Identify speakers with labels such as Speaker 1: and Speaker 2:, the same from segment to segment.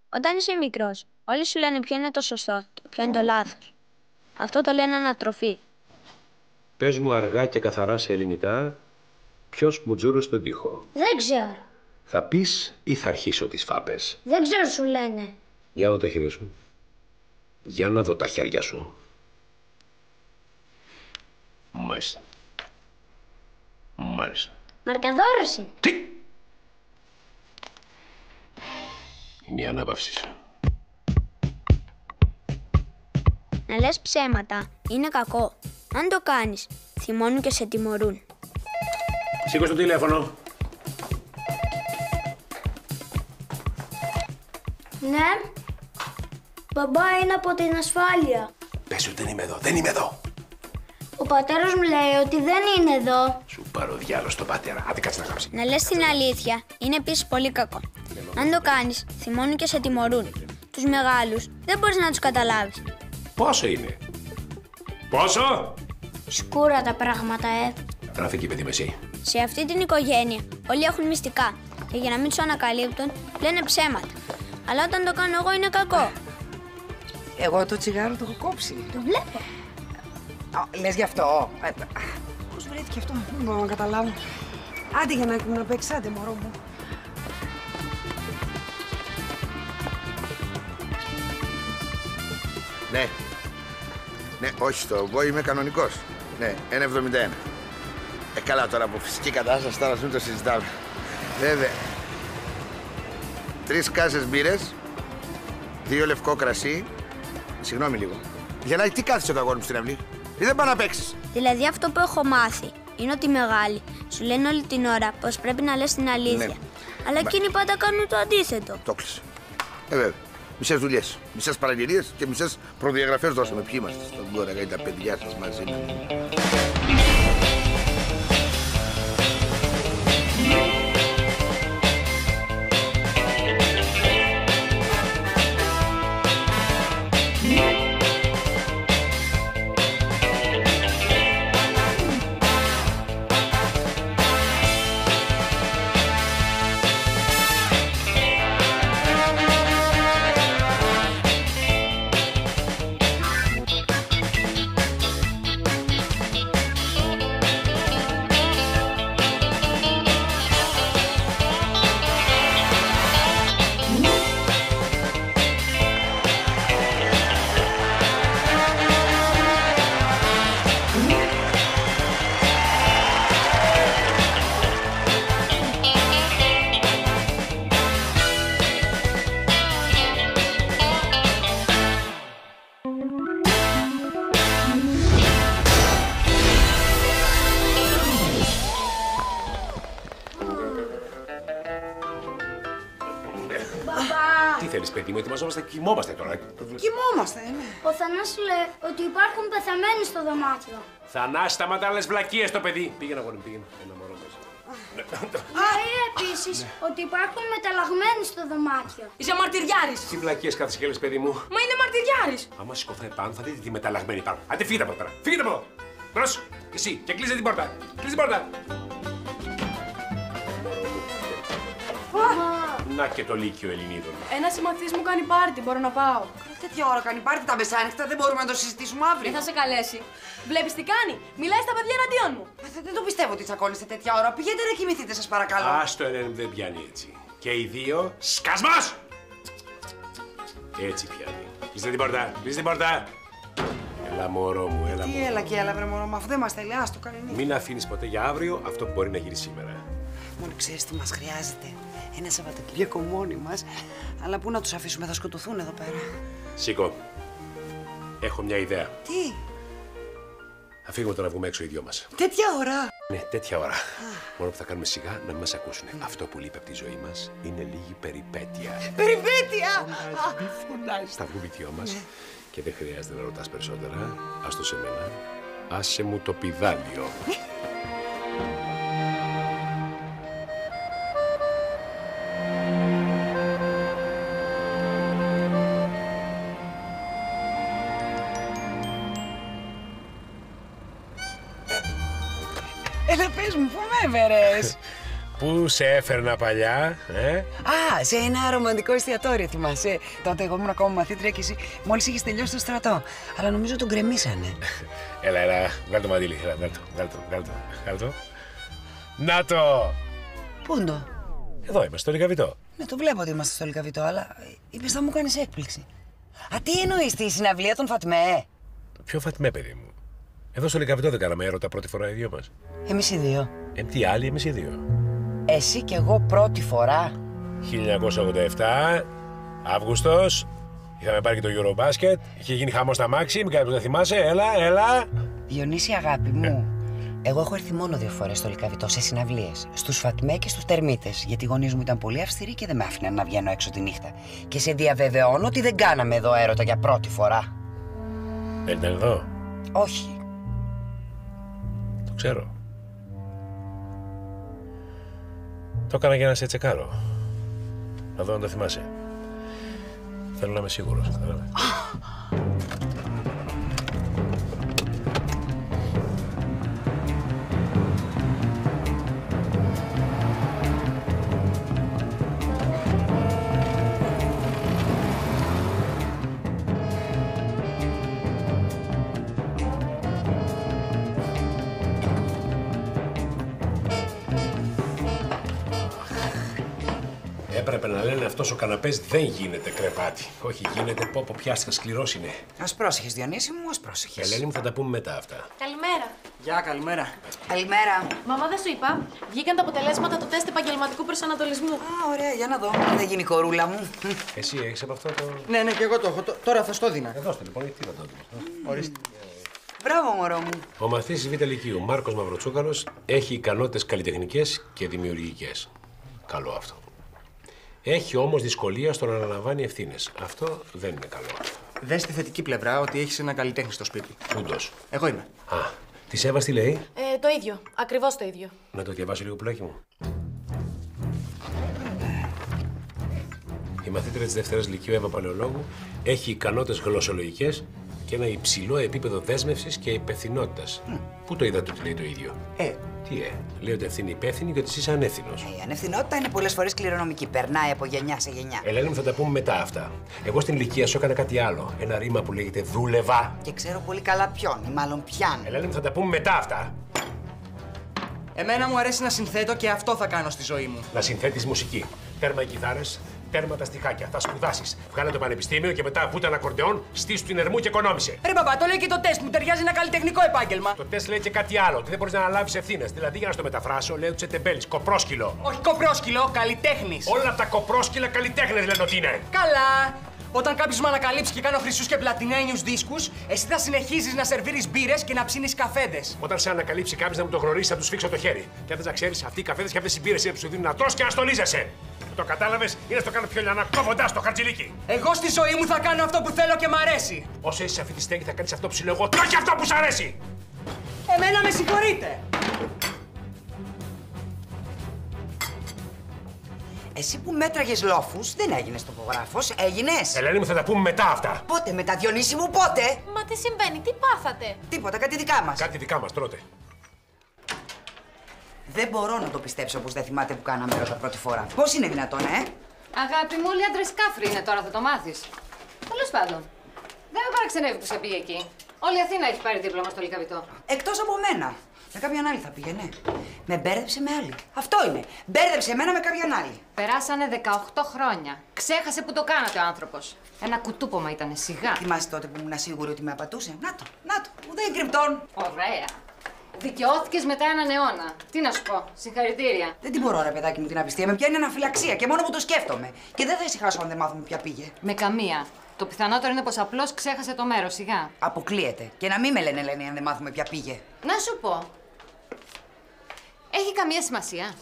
Speaker 1: Όταν είσαι μικρός, όλοι σου λένε ποιο είναι το σωστό, ποιο είναι το λάθος. Αυτό το λένε ανατροφή.
Speaker 2: Πες μου αργά και καθαρά σε ελληνικά, ποιος μπουτζούρος στον τοίχο.
Speaker 1: Δεν ξέρω.
Speaker 2: Θα πεις ή θα αρχίσω τις φάπες.
Speaker 1: Δεν ξέρω, σου λένε.
Speaker 2: Για να δω τα χέρια σου. Για να δω τα χέρια σου. Μάλιστα. Μάλιστα.
Speaker 1: Μαρκαδόρος είναι.
Speaker 2: Τι! Είναι η ανάπαυση σου.
Speaker 1: Να λες ψέματα είναι κακό. Αν το κάνεις, θυμώνουν και σε τιμωρούν.
Speaker 2: Σήκω το τηλέφωνο.
Speaker 1: Ναι. Μπαμπά, είναι από την ασφάλεια.
Speaker 2: Πες ότι δεν είμαι εδώ. Δεν είμαι εδώ.
Speaker 1: Ο πατέρας μου λέει ότι δεν είναι εδώ.
Speaker 2: Σου πάρω διάλογο στον πατέρα. Άντε κάτσε να γράψει.
Speaker 1: Να λες την αλήθεια είναι επίσης πολύ κακό. Αν το κάνεις, θυμώνουν και σε τιμωρούν. Τους μεγάλους δεν μπορείς να τους καταλάβεις.
Speaker 2: Πόσο είναι. Πόσο.
Speaker 1: Σκούρα τα πράγματα,
Speaker 2: Τράφικη παιδί με εσύ.
Speaker 1: Σε αυτή την οικογένεια όλοι έχουν μυστικά. Και για να μην τους ανακαλύπτουν, λένε ψέματα. Αλλά όταν το κάνω εγώ είναι κακό.
Speaker 3: Εγώ το τσιγάρο το έχω κόψει.
Speaker 1: Το βλέπω.
Speaker 3: Λες γι' αυτό. Πώς βρέθηκε αυτό, δεν μπορώ να καταλάβω. Άντε για να παίξεις, άντε μωρό μου.
Speaker 4: Ναι. Ναι, όχι στο εγώ είμαι κανονικός. Ναι, 1,71. Καλά τώρα από φυσική κατάσταση τώρα μην το συζητάμε. Βέβαια. 3 κάσες μπύρες, 2 λευκό κρασί. Συγγνώμη λίγο. Για να τι κάθεσαι το αγόρι μου στην αυλή. Ή δεν πάει να παίξεις.
Speaker 1: Δηλαδή αυτό που έχω μάθει είναι ότι οι μεγάλοι σου λένε όλη την ώρα πως πρέπει να λες την αλήθεια.
Speaker 4: Ναι.
Speaker 1: Αλλά εκείνοι πάντα κάνουν το αντίθετο.
Speaker 4: Το κλείσε. Βέβαια. Μισές δουλειές, μισές παραγγελίες και μισές προδιαγραφές δώσαμε. Ποιοι είμαστε στον κόρακα ή τα παιδιά σας μαζί μας.
Speaker 2: Τι θέλεις, παιδί μου, ετοιμαζόμαστε, κοιμόμαστε τώρα.
Speaker 3: Κοιμόμαστε, ναι.
Speaker 1: Ο Θανάσης λέει ότι υπάρχουν πεθαμένοι στο δωμάτιο.
Speaker 2: Θανάση, σταματά λες βλακίες το παιδί. Πήγαινε αγόρι μου, πήγαινε. Ένα μωρό μέσα.
Speaker 1: Λέει επίσης ότι υπάρχουν μεταλλαγμένοι στο δωμάτιο.
Speaker 5: Είσαι μαρτυριάρης.
Speaker 2: Τι βλακίες κάθεσαι και λες, παιδί μου.
Speaker 5: Μα είναι μαρτυριάρης.
Speaker 2: Άμα σηκωθώ πάνω, θα δείτε τι μεταλλαγμένη πάνω. Άντε φύγετε από εδώ πέρα. Φύγετε από εδώ. Μπρος, και εσύ, και κλείσε την πόρτα. Κλείσε την πόρτα. Να και το Λύκειο Ελληνίδων.
Speaker 5: Ένα συμμαθής μου κάνει πάρτι, μπορώ να πάω.
Speaker 3: Τέτοια ώρα κάνει πάρτι τα μεσάνυχτα, δεν μπορούμε να το συζητήσουμε αύριο.
Speaker 5: Δεν θα σε καλέσει. Βλέπεις τι κάνει. Μιλάει στα παιδιά εναντίον μου.
Speaker 3: Δεν το πιστεύω ότι τσακώνεστε τέτοια ώρα. Πηγαίνετε να κοιμηθείτε, σας παρακαλώ.
Speaker 2: Άστο, Ελένη, δεν πιάνει έτσι. Και οι δύο, σκασμός! Έτσι πιάνει. Κλείστε την πόρτα, κλείστε την πόρτα. Έλα, μωρό μου, έλα.
Speaker 3: Τι έλα και έλα, βρε μωρό μου, αφού δεν μας θέλει, άστο, καλή νύχτα.
Speaker 2: Μην αφήνεις ποτέ για αύριο αυτό που μπορεί να γίνει σήμερα.
Speaker 3: Μόνο ξέρεις τι μας χρειάζεται. Ένα Σαββατοκύριακο μόνοι μας. Αλλά πού να τους αφήσουμε, θα σκοτωθούν εδώ πέρα.
Speaker 2: Σήκω. Έχω μια ιδέα.
Speaker 3: Τι,
Speaker 2: Θα φύγουμε τώρα να βγούμε έξω οι δυο μας.
Speaker 3: τέτοια ώρα.
Speaker 2: Ναι, τέτοια ώρα. Μόνο που θα κάνουμε σιγά να μην μας ακούσουν. Αυτό που λείπει από τη ζωή μας είναι λίγη περιπέτεια.
Speaker 3: Περιπέτεια!
Speaker 2: Μη φωνάζεις. Θα βγούμε οι δυο μας και δεν χρειάζεται να ρωτάς περισσότερα. Ας το σε μένα. Άσε μου το πηδάλιο.
Speaker 3: Έλα, πες μου, πού με έβερες.
Speaker 2: Πού σε έφερνα παλιά,
Speaker 3: Α, σε ένα ρομαντικό εστιατόριο, θυμάσαι. Τότε εγώ ήμουν ακόμα μαθήτρια και εσύ μόλις είχες τελειώσει το στρατό. Αλλά νομίζω τον γκρεμίσανε.
Speaker 2: Έλα, βγάλ' το μαντήλι, βγάλ' το. Να το!
Speaker 3: Πού είναι το?
Speaker 2: Εδώ είμαστε, στο Λυκαβητό.
Speaker 3: Ναι, το βλέπω ότι είμαστε στο Λυκαβητό, αλλά είπες θα μου κάνεις έκπληξη. Α, τι εννοείς, τη συναυλία των Φατμέ?
Speaker 2: Ποιο Φατμέ, παιδί μου? Εδώ στο Λυκαβητό δεν κάναμε έρωτα πρώτη φορά οι δυο μας?
Speaker 3: Εμείς οι δύο.
Speaker 2: Τι άλλοι, εμείς οι δύο.
Speaker 3: Εσύ κι εγώ πρώτη φορά.
Speaker 2: 1987, Αύγουστος, είχαμε πάρει και το Eurobasket, είχε γίνει χαμός στα Maxim, κάποιος δεν θυμάσαι, έλα.
Speaker 3: Διονύση, αγάπη μου, εγώ έχω έρθει μόνο 2 φορές στο Λυκαβητό σε συναυλίες. Στους Φατμέ και στους Τερμίτες. Γιατί οι γονείς μου ήταν πολύ αυστηροί και δεν με άφηναν να βγαίνω έξω τη νύχτα. Και σε διαβεβαιώνω ότι δεν κάναμε εδώ έρωτα για πρώτη φορά.
Speaker 2: Δεν ήταν εδώ?
Speaker 3: Όχι.
Speaker 2: Το ξέρω. Το έκανα για να σε τσεκάρω. Να δω αν το θυμάσαι. Θέλω να είμαι σίγουρος. Έπρεπε να λένε αυτός ο καναπές δεν γίνεται κρεβάτι. Όχι, γίνεται πω πιάστηκα, σκληρός είναι.
Speaker 3: Ας πρόσεχες, Διονύση μου, ας πρόσεχες.
Speaker 2: Ελένη μου, θα τα πούμε μετά αυτά.
Speaker 5: Καλημέρα.
Speaker 6: Γεια, καλημέρα.
Speaker 3: Καλημέρα.
Speaker 5: Μαμά, δεν σου είπα. Βγήκαν τα αποτελέσματα του τεστ επαγγελματικού προσανατολισμού.
Speaker 3: Α, ωραία, για να δω. Δεν γίνει κορούλα μου.
Speaker 2: Εσύ έχεις από αυτό το...
Speaker 6: Ναι, και εγώ το έχω. Τώρα θα στο δίνα.
Speaker 2: Εδώ λοιπόν, τι θα το δεις.
Speaker 6: Ορίστε.
Speaker 3: Μπράβο, μωρό μου.
Speaker 2: Ο μαθητής Β' Λυκείου Μάρκος Μαυροτσούκαλος έχει ικανότητες καλλιτεχνικές και δημιουργικές. Καλό αυτό. Έχει όμως δυσκολία στο να αναλαμβάνει ευθύνες. Αυτό δεν είναι καλό.
Speaker 6: Δες τη θετική πλευρά ότι έχεις ένα καλλιτέχνη στο σπίτι.
Speaker 2: Ούντος.
Speaker 6: Εγώ είμαι.
Speaker 2: Α, της Εύας τι λέει?
Speaker 5: Το ίδιο. Ακριβώς το ίδιο.
Speaker 2: Να το διαβάσω λίγο, πουλάκι μου. Η μαθήτρια της Δευτέρας Λυκείου Εύα Παλαιολόγου έχει ικανότητες γλωσσολογικές και ένα υψηλό επίπεδο δέσμευσης και υπευθυνότητας. Πού το είδατε ότι λέει το ίδιο? Τι λέει ότι αυτή είναι υπεύθυνη και ότι εσύ είσαι ανεύθυνος.
Speaker 3: Η ανευθυνότητα είναι πολλές φορές κληρονομική. Περνάει από γενιά σε γενιά.
Speaker 2: Ελένη μου, θα τα πούμε μετά αυτά. Εγώ στην ηλικία σου έκανα κάτι άλλο. Ένα ρήμα που λέγεται δούλευα.
Speaker 3: Και ξέρω πολύ καλά ποιον, ή μάλλον ποιαν.
Speaker 2: Ελένη μου, θα τα πούμε μετά αυτά.
Speaker 6: Εμένα μου αρέσει να συνθέτω και αυτό θα κάνω στη ζωή μου.
Speaker 2: Να συνθέτεις μουσική. Τέρμα οι κιθάρες, τέρμα τα στιχάκια. Θα σπουδάσεις. Βγάλε το πανεπιστήμιο και μετά βούτα ένα ακορντεόν, στήσου την Ερμού και οικονόμησε.
Speaker 6: Ρε μπαμπά, το λέει και το τεστ μου. Ταιριάζει ένα καλλιτεχνικό επάγγελμα.
Speaker 2: Το τεστ λέει και κάτι άλλο. Ότι δεν μπορείς να αναλάβεις ευθύνες. Δηλαδή, για να στο μεταφράσω, λέει ότι τεμπέλης, κοπρόσκυλο.
Speaker 6: Όχι κοπρόσκυλο, καλλιτέχνης.
Speaker 2: Όλα τα κοπρόσκυλα καλλιτέχνες λένε ότι είναι.
Speaker 6: Καλά. Όταν κάποιος με ανακαλύψει και κάνω χρυσούς και πλατινένιους δίσκους, εσύ θα συνεχίζεις να σερβίρεις μπύρες και να ψήνεις καφέδες.
Speaker 2: Όταν σε ανακαλύψει κάποιος να μου το γνωρίσει, θα του σφίξω το χέρι. Και αν δεν ξέρεις, αυτοί οι καφέδες και αυτές οι μπύρες είναι που σου δίνουν να τρως και να στολίζεσαι. Το κατάλαβες, είναι στο κάνω πιο λιανά, κόβοντας το χαρτζηλίκι.
Speaker 6: Εγώ στη ζωή μου θα κάνω αυτό που θέλω και μ' αρέσει.
Speaker 2: Όσο είσαι σε αυτή τη στέγη, θα κάνεις αυτό που σου λέω εγώ, και όχι αυτό που σου αρέσει.
Speaker 6: Εμένα με συγχωρείτε.
Speaker 3: Εσύ που μέτραγες λόφους, δεν έγινες τοπογράφος, έγινες.
Speaker 2: Ελένη μου, θα τα πούμε μετά αυτά.
Speaker 3: Πότε μετά, Διονύση μου, πότε.
Speaker 5: Μα τι συμβαίνει, τι πάθατε?
Speaker 3: Τίποτα, κάτι δικά μας.
Speaker 2: Κάτι δικά μας, τρώτε.
Speaker 3: Δεν μπορώ να το πιστέψω πως δεν θυμάται που κάναμε έρωτα πρώτη φορά. Πώς είναι δυνατόν,
Speaker 7: Αγάπη μου, όλοι άντρες κάφροι είναι τώρα, θα το μάθεις. Τέλος πάντων, δεν με παραξενεύει που σε πήγε εκεί. Όλη η Αθήνα έχει πάρει δίπλωμα στο Λυκαβητό.
Speaker 3: Εκτός από μένα. Με κάποιαν άλλη θα πήγαινε. Με μπέρδεψε με άλλη. Αυτό είναι. Μπέρδεψε εμένα με κάποιαν άλλη.
Speaker 7: Περάσανε 18 χρόνια. Ξέχασε που το κάνατε ο άνθρωπος. Ένα κουτούπομα ήτανε, σιγά.
Speaker 3: Θυμάσαι τότε που ήμουν σίγουρη ότι με απατούσε. Να το, ουδέν κρυπτών.
Speaker 7: Ωραία. Δικαιώθηκες μετά έναν αιώνα. Τι να σου πω, συγχαρητήρια.
Speaker 3: Δεν την μπορώ, ρε παιδάκι μου, την απιστία. Με πιάνει αναφυλαξία και μόνο που το σκέφτομαι. Και δεν θα ησυχάσω αν δεν μάθουμε ποια πήγε.
Speaker 7: Με καμία. Το πιθανότερο είναι πως απλώς ξέχασε το μέρος, σιγά.
Speaker 3: Αποκλείεται. Και να μην με λένε Ελένη αν δεν μάθουμε ποια πήγε.
Speaker 7: Να σου πω. Έχει καμία σημασία.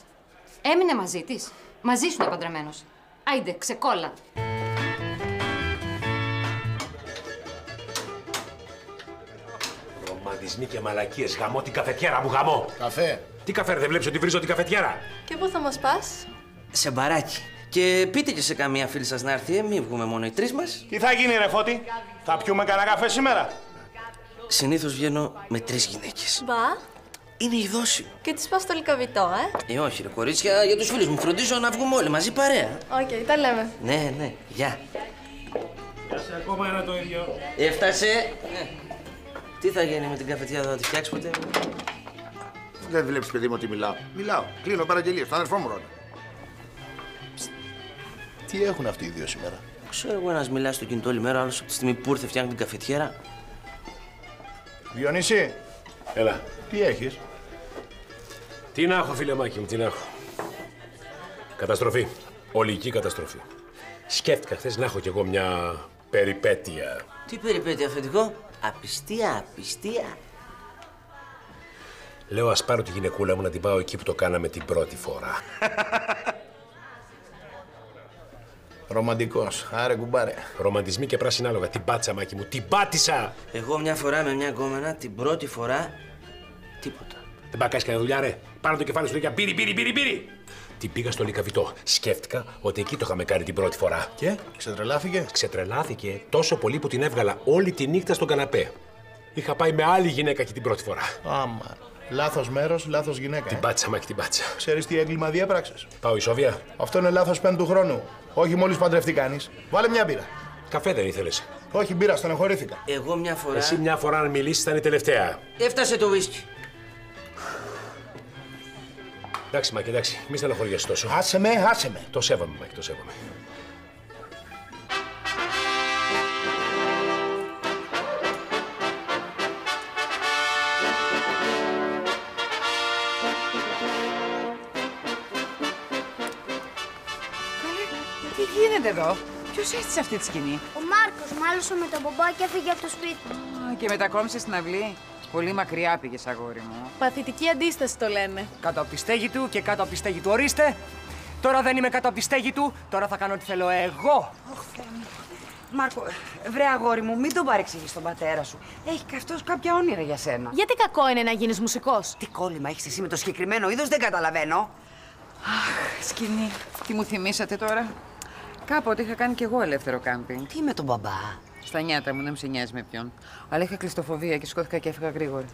Speaker 7: Έμεινε μαζί της. Μαζί σου είναι παντρεμένος. Άιντε, ξεκόλα.
Speaker 2: Ρομαντισμοί και μαλακίες. Γαμώ την καφετιέρα μου, γαμώ.
Speaker 4: Καφέ.
Speaker 2: Τι καφέ, δεν βλέπεις ότι βρίζω την καφετιέρα?
Speaker 5: Και πού θα μας πας?
Speaker 8: Σε μπαράκι. Και πείτε και σε καμία φίλη σας να έρθει, μην βγούμε μόνο οι τρεις μας.
Speaker 9: Τι θα γίνει, ρε Φώτη, θα πιούμε κανένα καφέ σήμερα?
Speaker 8: Συνήθως βγαίνω με 3 γυναίκες.
Speaker 5: Μπα.
Speaker 8: Είναι η δόση.
Speaker 5: Και τη πα στο λικαβιτό,
Speaker 8: Όχι, ρε κορίτσια, για τους φίλους μου. Φροντίζω να βγούμε όλοι μαζί παρέα.
Speaker 5: Οκ, τα λέμε.
Speaker 8: Ναι, γεια.
Speaker 2: Είσαι ακόμα ένα το ίδιο.
Speaker 8: Έφτασε. Τι θα γίνει με την καφετιά, θα τη φτιάξει ποτέ?
Speaker 4: Δεν βλέπεις, παιδί μου, ότι μιλάω. Μιλάω. Κλείνω παραγγελίες. Τον αδερφό μου ρώτα.
Speaker 9: Τι έχουν αυτοί οι δύο σήμερα?
Speaker 8: Ξέρω εγώ, ένας μιλάει στο κινητό όλη μέρα, άλλος από τη στιγμή που ήρθε φτιάχνει την καφετιέρα.
Speaker 9: Διονύση,
Speaker 2: Έλα.
Speaker 9: τι έχεις?
Speaker 2: Τι να έχω, φίλε Μάκη μου, τι να έχω. Καταστροφή. Ολική καταστροφή. Σκέφτηκα χθες να έχω κι εγώ μια περιπέτεια.
Speaker 8: Τι περιπέτεια, αφεντικό? Απιστία.
Speaker 2: Λέω, ας πάρω τη γυναικούλα μου να την πάω εκεί που το κάναμε την πρώτη φορά.
Speaker 9: Ρομαντικός. Άρε κουμπάρε.
Speaker 2: Ρομαντισμοί και πράσινα άλογα. Την πάτησα, Μάκη μου, την πάτησα!
Speaker 8: Εγώ μια φορά με μια γκόμενα, την πρώτη φορά, τίποτα.
Speaker 2: Δεν πάει κανένα δουλειά, ρε. Πάνω το κεφάλι σου και πήρι. Την πήγα στο λικαβιτό. Σκέφτηκα ότι εκεί το είχαμε κάνει την πρώτη φορά.
Speaker 9: Και, ξετρελάθηκε?
Speaker 2: Ξετρελάθηκε τόσο πολύ που την έβγαλα όλη τη νύχτα στον καναπέ. Είχα πάει με άλλη γυναίκα εκεί την πρώτη φορά.
Speaker 9: Άμα. Λάθος μέρος, λάθος γυναίκα.
Speaker 2: Την πάτησα, Μάκη, την πάτησα.
Speaker 9: Ξέρεις τι έγκλημα διέπραξες?
Speaker 2: Πάω ισόβια.
Speaker 9: Αυτό είναι λάθος πέμπτου χρόνου. Όχι μόλις παντρευτεί κανείς. Βάλε μια μπύρα.
Speaker 2: Καφέ δεν ήθελες?
Speaker 9: Όχι μπύρα, στενοχωρήθηκα.
Speaker 8: Εγώ μια φορά.
Speaker 2: Εσύ μια φορά αν μιλήσεις ήταν η τελευταία.
Speaker 8: Έφτασε το ουίσκι.
Speaker 2: Εντάξει, Μάκη, εντάξει. Μη στενοχωριέσαι τόσο.
Speaker 9: Άσε με.
Speaker 2: Το σέβομαι, Μάκη, το σέβομαι.
Speaker 3: Τι γίνεται εδώ? Ποιος έστησε αυτή τη σκηνή?
Speaker 1: Ο Μάρκος μάλωσε με τον μπομπά και έφυγε από το σπίτι.
Speaker 3: Και μετακόμισε στην αυλή. Πολύ μακριά πήγες, αγόρι μου.
Speaker 5: Παθητική αντίσταση το λένε.
Speaker 6: Κάτω από τη στέγη του και κάτω από τη στέγη του. Ορίστε! Τώρα δεν είμαι κάτω από τη στέγη του, τώρα θα κάνω ό,τι θέλω εγώ.
Speaker 3: Μάρκο, βρε αγόρι μου, μην τον παρεξηγείς τον πατέρα σου. Έχει αυτός κάποια όνειρα για σένα.
Speaker 5: Γιατί κακό είναι να γίνεις μουσικός?
Speaker 3: Τι κόλλημα έχεις εσύ με το συγκεκριμένο είδος, δεν καταλαβαίνω. Αχ, σκηνή. Τι μου θυμήσατε τώρα? Κάποτε είχα κάνει κι εγώ ελεύθερο κάμπινγκ. Τι με τον μπαμπά? Στα νιάτα μου, δεν μου σε νοιάζει με ποιον. Αλλά είχα κλειστοφοβία και σκόθηκα και έφυγα γρήγορα.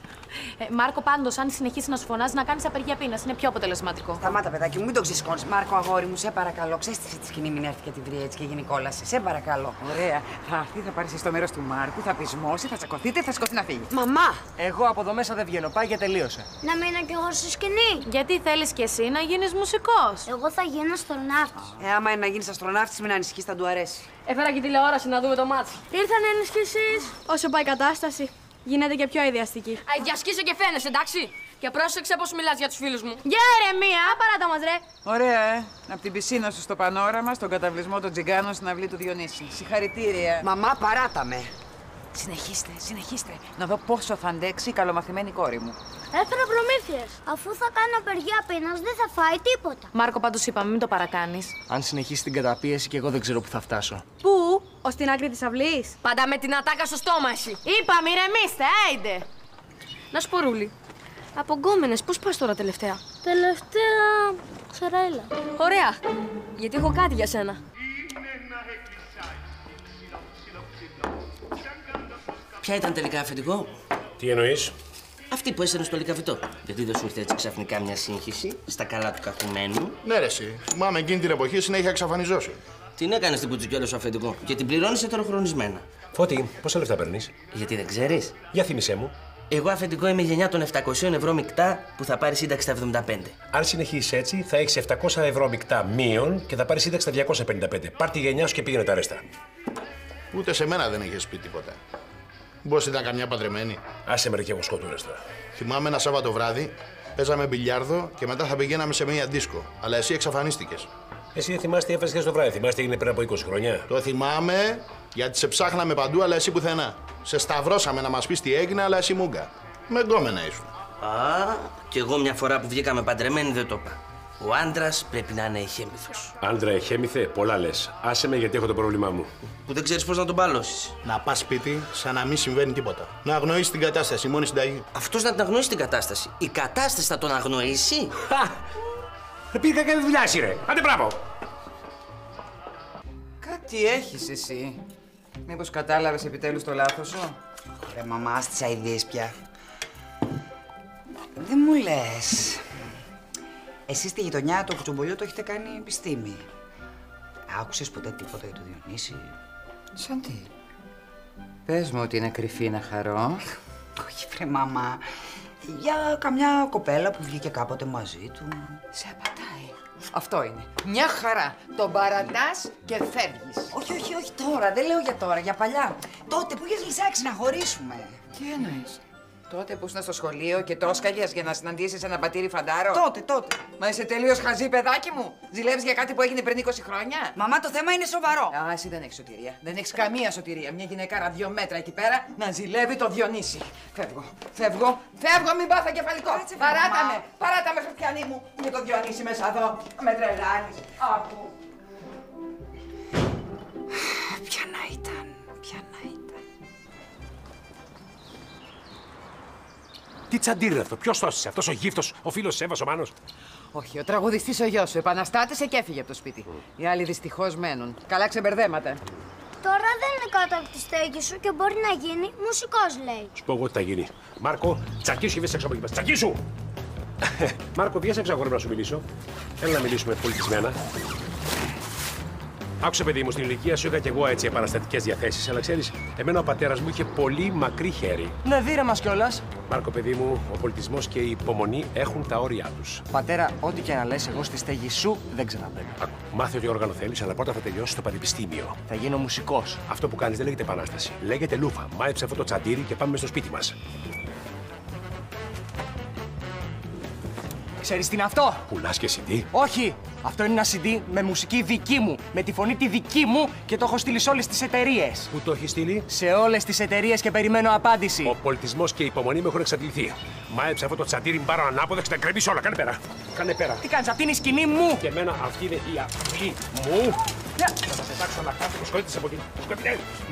Speaker 5: Μάρκο, πάντως, αν συνεχίσει να σου φωνάζει, να κάνεις απεργία πείνας. Είναι πιο αποτελεσματικό.
Speaker 3: Σταμάτα, παιδάκι μου, μην το ξεσηκώνεις. Μάρκο, αγόρι μου, σε παρακαλώ. Ξέστησε τη σκηνή, μην έρθει και τη βρει έτσι και γίνει κόλαση. Σε παρακαλώ. Ωραία. Θα έρθει, θα πάρει στο μέρος του Μάρκου, θα πεισμώσει, θα τσακωθείτε, θα σηκωθεί να φύγει. Μαμά!
Speaker 6: Εγώ από εδώ μέσα δεν βγαίνω. Πάει και τελείωσε.
Speaker 1: Να μείνω κι εγώ στη σκηνή.
Speaker 5: Γιατί θέλεις κι εσύ να γίνεις μουσικός?
Speaker 1: Εγώ θα γίνω αστροναύτης.
Speaker 3: Άμα είναι να γίνει αστροναύτης, μην ανησυχείς, θα του αρέσει.
Speaker 5: Έφερα και τηλεόραση να δούμε το μάτσι.
Speaker 10: Ήρθαν ενισχύσεις. Όσο πάει η κατάσταση, γίνεται και πιο ιδιαστική.
Speaker 5: Διασκείσαι και φαίνεσαι, εντάξει. Και πρόσεξε πώς μιλάς για τους φίλους μου.
Speaker 10: Για ηρεμία, παράτα μας ρε.
Speaker 3: Ωραία, Από την πισίνα σου στο πανόραμα, στον καταβλισμό των Τζιγκάνων στην αυλή του Διονύση. Συγχαρητήρια. Μαμά, παράτα με. Συνεχίστε. Να δω πόσο θα αντέξει η καλομαθημένη κόρη μου.
Speaker 1: Έφερα προμήθειες. Αφού θα κάνω απεργία πείνας, δεν θα φάει τίποτα.
Speaker 5: Μάρκο, πάντως είπαμε, μην το παρακάνεις.
Speaker 6: Αν συνεχίσει την καταπίεση και εγώ δεν ξέρω που θα φτάσω.
Speaker 10: Πού? Ως την άκρη της αυλής.
Speaker 5: Πάντα με την ατάκα στο στόμα εσύ.
Speaker 10: Είπαμε, ηρεμήστε, άιντε.
Speaker 5: Να σου πω, Ρούλη, από γκόμενες πώς πας τώρα τελευταία?
Speaker 1: Τελευταία, ξαρέλα.
Speaker 5: Ωραία, γιατί έχω κάτι για σένα.
Speaker 8: Ποια ήταν τελικά, αφεντικό?
Speaker 2: Τι εννοείς?
Speaker 8: Αυτή που έσαιρνε στο λικαβιτό. Γιατί δεν σου ήρθε έτσι ξαφνικά μια σύγχυση στα καλά του καθουμένου?
Speaker 9: Ναι, ρε, εσύ. Θυμάμαι εκείνη την εποχή συνέχεια εξαφανιζώσει.
Speaker 8: Την έκανε στην κουτσουκιόλα σου, αφεντικό, και την πληρώνει ετεροχρονισμένα.
Speaker 2: Φώτη, πόσα λεφτά παίρνεις?
Speaker 8: Γιατί δεν ξέρει?
Speaker 2: Για θύμισέ μου.
Speaker 8: Εγώ, αφεντικό, είμαι γενιά των 700 ευρώ μεικτά που θα πάρει σύνταξη στα 75.
Speaker 2: Αν συνεχίσεις έτσι, θα έχεις 700 ευρώ μεικτά μείον και θα πάρεις σύνταξη στα 255. Πάρ' τη γενιά σου και πήγαινε τα ρέστα.
Speaker 9: Ούτε σε μένα δεν είχες πει τίποτα. Πώς ήταν καμιά παντρεμένη?
Speaker 2: Άσε με ρε και εγώ σκοτούρες τώρα.
Speaker 9: Θυμάμαι ένα Σάββατο βράδυ, παίζαμε μπιλιάρδο και μετά θα πηγαίναμε σε μία δίσκο. Αλλά εσύ εξαφανίστηκες.
Speaker 2: Εσύ δεν θυμάσαι τι έφερες το βράδυ, θυμάσαι τι έγινε πριν από 20 χρόνια?
Speaker 9: Το θυμάμαι γιατί σε ψάχναμε παντού, αλλά εσύ πουθενά. Σε σταυρώσαμε να μας πεις τι έγινε, αλλά εσύ μούγκα. Με γκόμενα ήσουν.
Speaker 8: Α, κι εγώ μια φορά που βγήκαμε παντρεμένοι δεν το είπα. Ο άντρας πρέπει να είναι εχέμηθος.
Speaker 2: Άντρα εχέμηθε, πολλά λες. Άσε με γιατί έχω το πρόβλημά μου.
Speaker 8: Που δεν ξέρεις πώς να τον παλώσεις.
Speaker 9: Να πας σπίτι σαν να μην συμβαίνει τίποτα. Να αγνοήσεις την κατάσταση, μόνη συνταγή.
Speaker 8: Αυτός να την αγνοήσει την κατάσταση. Η κατάσταση θα τον αγνοήσει.
Speaker 2: Δεν πήγα καλή δουλειά, εσύ ρε. Άντε μπράβο.
Speaker 3: Κάτι έχεις εσύ. Μήπως κατάλαβες επιτέλους το λάθος σου? Ρε μαμά, στις αηδίες πια. Δεν μου λες. Εσείς στη γειτονιά το κουτσομπολιό το έχετε κάνει επιστήμη. Άκουσες ποτέ τίποτα για το Διονύση?
Speaker 11: Σαν τι? Πες μου ότι είναι κρυφή να χαρώ.
Speaker 3: Όχι βρε μάμα. Για καμιά κοπέλα που βγήκε κάποτε μαζί του.
Speaker 11: Σε απατάει. Αυτό είναι. Μια χαρά. Τον παρατάς και φεύγεις.
Speaker 3: Όχι τώρα. Δεν λέω για τώρα, για παλιά. Τότε που είχες λυσάξει να χωρίσουμε.
Speaker 11: Τι εννοείς? Τότε που ήσουν στο σχολείο και τόσκαγες για να συναντήσεις ένα πατήρι φαντάρο.
Speaker 3: Τότε.
Speaker 11: Μα είσαι τελείως χαζή, παιδάκι μου. Ζηλεύεις για κάτι που έγινε πριν 20 χρόνια.
Speaker 3: Μαμά, το θέμα είναι σοβαρό.
Speaker 11: Α, εσύ δεν έχεις σωτηρία. Δεν έχεις καμία σωτηρία. Μια γυναικάρα 2 μέτρα εκεί πέρα να ζηλεύει το Διονύση. Φεύγω, μην πάθω κεφαλικό. Παράτα με, χριστιανή μου. Για το Διονύση μέσα εδώ. Με τρελάνεις. Άκου.
Speaker 3: Ποια να ήταν.
Speaker 2: Τι τσαντήρι είναι αυτό, ποιος το έσυσε, αυτός ο γύφτος, ο φίλος της Εύας ο Μάνος?
Speaker 11: Όχι, ο τραγουδιστής ο γιος σου επαναστάτησε και έφυγε από το σπίτι. Οι άλλοι δυστυχώς μένουν. Καλά ξεμπερδέματα.
Speaker 1: Τώρα δεν είναι κάτω από τη στέγη σου και μπορεί να γίνει μουσικός, λέει.
Speaker 2: Σου πω εγώ τι θα γίνει. Μάρκο, τσακίσου και βγες έξω από εκεί. Τσακίσου! Μάρκο, βγες έξω αγόρι να σου μιλήσω. Έλα να μιλήσουμε πολιτισμένα. Άκουσε, παιδί μου, στην ηλικία σου είχα κι εγώ έτσι επαναστατικές διαθέσεις, αλλά ξέρεις, εμένα ο πατέρας μου είχε πολύ μακρύ χέρι.
Speaker 6: Να δείρε μας κιόλας.
Speaker 2: Μάρκο, παιδί μου, ο πολιτισμός και η υπομονή έχουν τα όρια τους.
Speaker 6: Πατέρα, ό,τι και να λες, εγώ στη στέγη σου δεν ξαναμπαίνω.
Speaker 2: Άκου, μάθε ό,τι όργανο θέλεις, αλλά πρώτα θα τελειώσεις το πανεπιστήμιο.
Speaker 6: Θα γίνω μουσικός.
Speaker 2: Αυτό που κάνεις δεν λέγεται επανάσταση. Λέγεται λούφα. Μάιψε αυτό το τσαντήρι και πάμε στο σπίτι μας.
Speaker 6: Ξέρεις τι είναι αυτό?
Speaker 2: Πουλάς και CD?
Speaker 6: Όχι! Αυτό είναι ένα CD με μουσική δική μου, με τη φωνή τη δική μου και το έχω στείλει σε όλες τις εταιρείες.
Speaker 2: Πού το έχει στείλει?
Speaker 6: Σε όλες τις εταιρείες και περιμένω απάντηση.
Speaker 2: Ο πολιτισμός και η υπομονή μου έχουν εξαντληθεί. Μάιψε αυτό το τσαντήρι, μην πάρω ανάποδα και τα γκρεμίσω όλα. Κάνε πέρα. Κάνε πέρα.
Speaker 6: Τι κάνεις, αυτή είναι η σκηνή μου!
Speaker 2: Και εμένα αυτή είναι η αυγή μου. Θα τα πετάξω όλα κάτω και σκοτείτες από την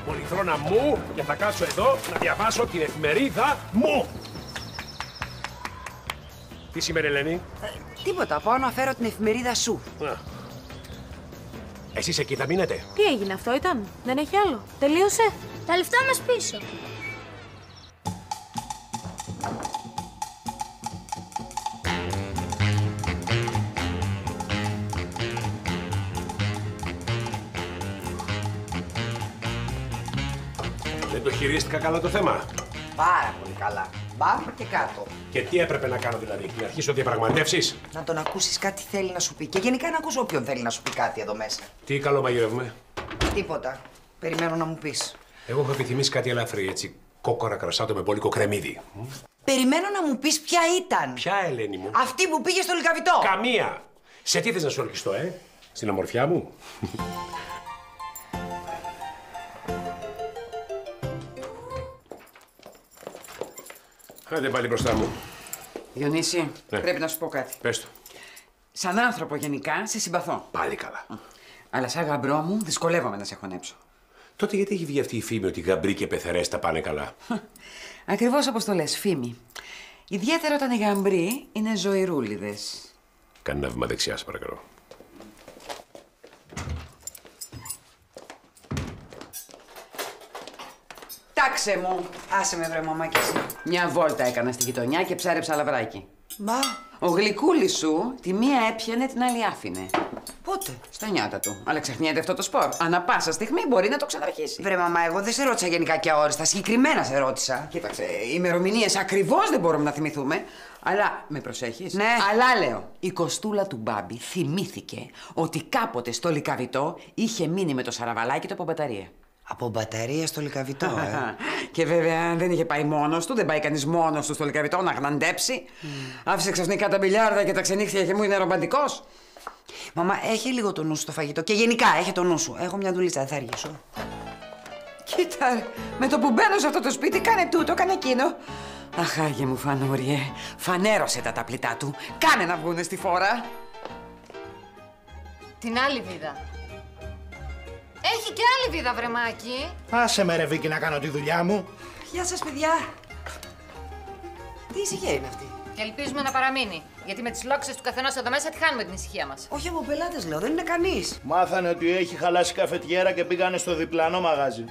Speaker 2: πολυθρόνα μου και θα κάτσω εδώ να διαβάσω την εφημερίδα μου. Τι σημαίνει, Ελένη?
Speaker 3: Τίποτα, πάω να φέρω την εφημερίδα σου.
Speaker 2: Εσείς εκεί θα μείνετε?
Speaker 5: Τι έγινε, αυτό ήταν? Δεν έχει άλλο? Τελείωσε?
Speaker 1: Τα λεφτά μας πίσω.
Speaker 2: Δεν το χειρίστηκα καλά το θέμα?
Speaker 3: Πάρα πολύ καλά. Μπαμ και κάτω.
Speaker 2: Και τι έπρεπε να κάνω δηλαδή, να αρχίσω διαπραγματεύσεις?
Speaker 3: Να τον ακούσεις κάτι θέλει να σου πει. Και γενικά να ακούς όποιον θέλει να σου πει κάτι εδώ μέσα.
Speaker 2: Τι καλό μαγειρεύουμε?
Speaker 3: Τίποτα. Περιμένω να μου πεις.
Speaker 2: Εγώ έχω επιθυμήσει κάτι ελαφρύ, έτσι. Κόκορα κρασάτο με μπόλικο κρεμμύδι.
Speaker 3: Περιμένω να μου πεις ποια ήταν.
Speaker 2: Ποια, Ελένη μου?
Speaker 3: Αυτή που πήγε στο Λυκαβητό.
Speaker 2: Καμία. Σε τι θες να σου ορκιστώ, Στην ομορφιά μου? Άντε πάλι μπροστά μου.
Speaker 11: Διονύση,
Speaker 2: Ναι.
Speaker 11: πρέπει να σου πω κάτι.
Speaker 2: Πες το.
Speaker 11: Σαν άνθρωπο γενικά, σε συμπαθώ.
Speaker 2: Πάλι καλά.
Speaker 11: Αλλά σαν γαμπρό μου, δυσκολεύομαι να σε χωνέψω.
Speaker 2: Τότε γιατί έχει βγει αυτή η φήμη ότι γαμπροί και πεθερές τα πάνε καλά?
Speaker 11: Ακριβώς όπως το λες, φήμη. Ιδιαίτερα όταν οι γαμπροί είναι ζωηρούλιδες.
Speaker 2: Κάνε ένα βήμα δεξιά, σε παρακαλώ.
Speaker 11: Τάξε μου!
Speaker 3: Άσε με βρε μαμά και εσύ.
Speaker 11: Μια βόλτα έκανα στη γειτονιά και ψάρεψα λαβράκι.
Speaker 3: Μπα.
Speaker 11: Ο γλυκούλης σου τη μία έπιανε, την άλλη άφηνε.
Speaker 3: Πότε?
Speaker 11: Στα νιάτα του. Αλλά ξεχνιέται αυτό το σπορ. Ανά πάσα στιγμή μπορεί να το ξαναρχίσει.
Speaker 3: Βρε μαμά, εγώ δεν σε ρώτησα γενικά και αόριστα. Συγκεκριμένα σε ρώτησα.
Speaker 11: Κοίταξε, οι ημερομηνίες ακριβώς δεν μπορούμε να θυμηθούμε. Αλλά με προσέχεις.
Speaker 3: Ναι.
Speaker 11: Αλλά λέω, η κοστούλα του Μπάμπη θυμήθηκε ότι κάποτε στο Λυκαβητό είχε μείνει με το σαραβαλάκι του από μπαταρία.
Speaker 3: Από μπαταρία στο Λυκαβητό,
Speaker 11: Και βέβαια δεν είχε πάει μόνος του, δεν πάει κανείς μόνος του στο Λυκαβητό να γναντέψει. Άφησε ξαφνικά τα μπιλιάρδα και τα ξενύχτια και μου είναι ρομαντικός.
Speaker 3: Μαμά, έχει λίγο το νου σου στο φαγητό. Και γενικά, έχει το νου σου. Έχω μια δουλίτσα, δεν θα αργήσω.
Speaker 11: Κοίτα, με το που μπαίνω σε αυτό το σπίτι, κάνε τούτο, κάνε εκείνο. Αχ, Άγιε μου φανούριε, φανέρωσε τα ταπλιτά του. Κάνε να βγούνε στη φόρα.
Speaker 7: Την άλλη βίδα. Έχει και άλλη βίδα, βρεμάκι.
Speaker 9: Άσε με ρε Βίκη να κάνω τη δουλειά μου.
Speaker 3: Γεια σας, παιδιά. Τι ησυχία είναι αυτή?
Speaker 7: Και ελπίζουμε να παραμείνει. Γιατί με τις λόξες του καθενός εδώ μέσα τη χάνουμε την ησυχία μας.
Speaker 3: Όχι από πελάτες λέω, δεν είναι κανείς.
Speaker 9: Μάθανε ότι έχει χαλάσει καφετιέρα και πήγανε στο διπλανό μαγάζι.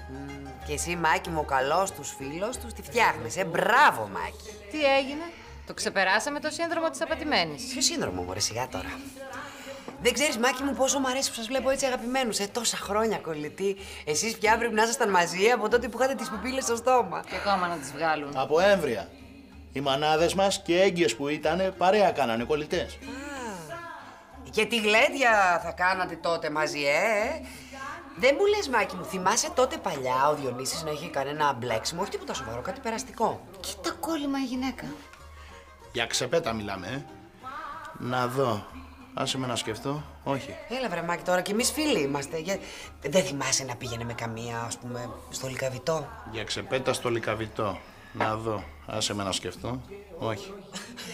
Speaker 3: Και εσύ, Μάκη μου, ο καλός τους φίλος τους, τη φτιάχνεις, Μπράβο, Μάκη.
Speaker 7: Τι έγινε? Το ξεπεράσαμε το σύνδρομο της απατημένης.
Speaker 3: Ποιο σύνδρομο, μωρέ, σιγά τώρα. Δεν ξέρεις, Μάκη μου, πόσο μου αρέσει που σας βλέπω έτσι αγαπημένους. Τόσα χρόνια κολλητοί. Εσείς πια πρέπει να ήσασταν μαζί από τότε που είχατε τις πουπίλες στο στόμα.
Speaker 7: Και ακόμα να τις βγάλουν.
Speaker 9: Από έμβρια. Οι μανάδες μας και έγκυες που ήτανε, παρέα κάνανε κολλητές.
Speaker 3: Και τι γλέντια θα κάνατε τότε μαζί, Δεν μου λες, Μάκη μου, θυμάσαι τότε παλιά ο Διονύσης να είχε κανένα μπλέξιμο, όχι τίποτα σοβαρό, κάτι περαστικό.
Speaker 7: Κοίτα κόλλημα η γυναίκα.
Speaker 9: Για ξεπέτα μιλάμε, Να δω. Άσε με να σκεφτώ. Όχι.
Speaker 3: Έλα, βρε Μάκη, τώρα κι εμείς φίλοι είμαστε. Δεν θυμάσαι να πήγαινε με καμία, ας πούμε, στο Λυκαβητό?
Speaker 9: Για ξεπέτα στο Λυκαβητό. Να δω. Άσε με να σκεφτώ. Όχι.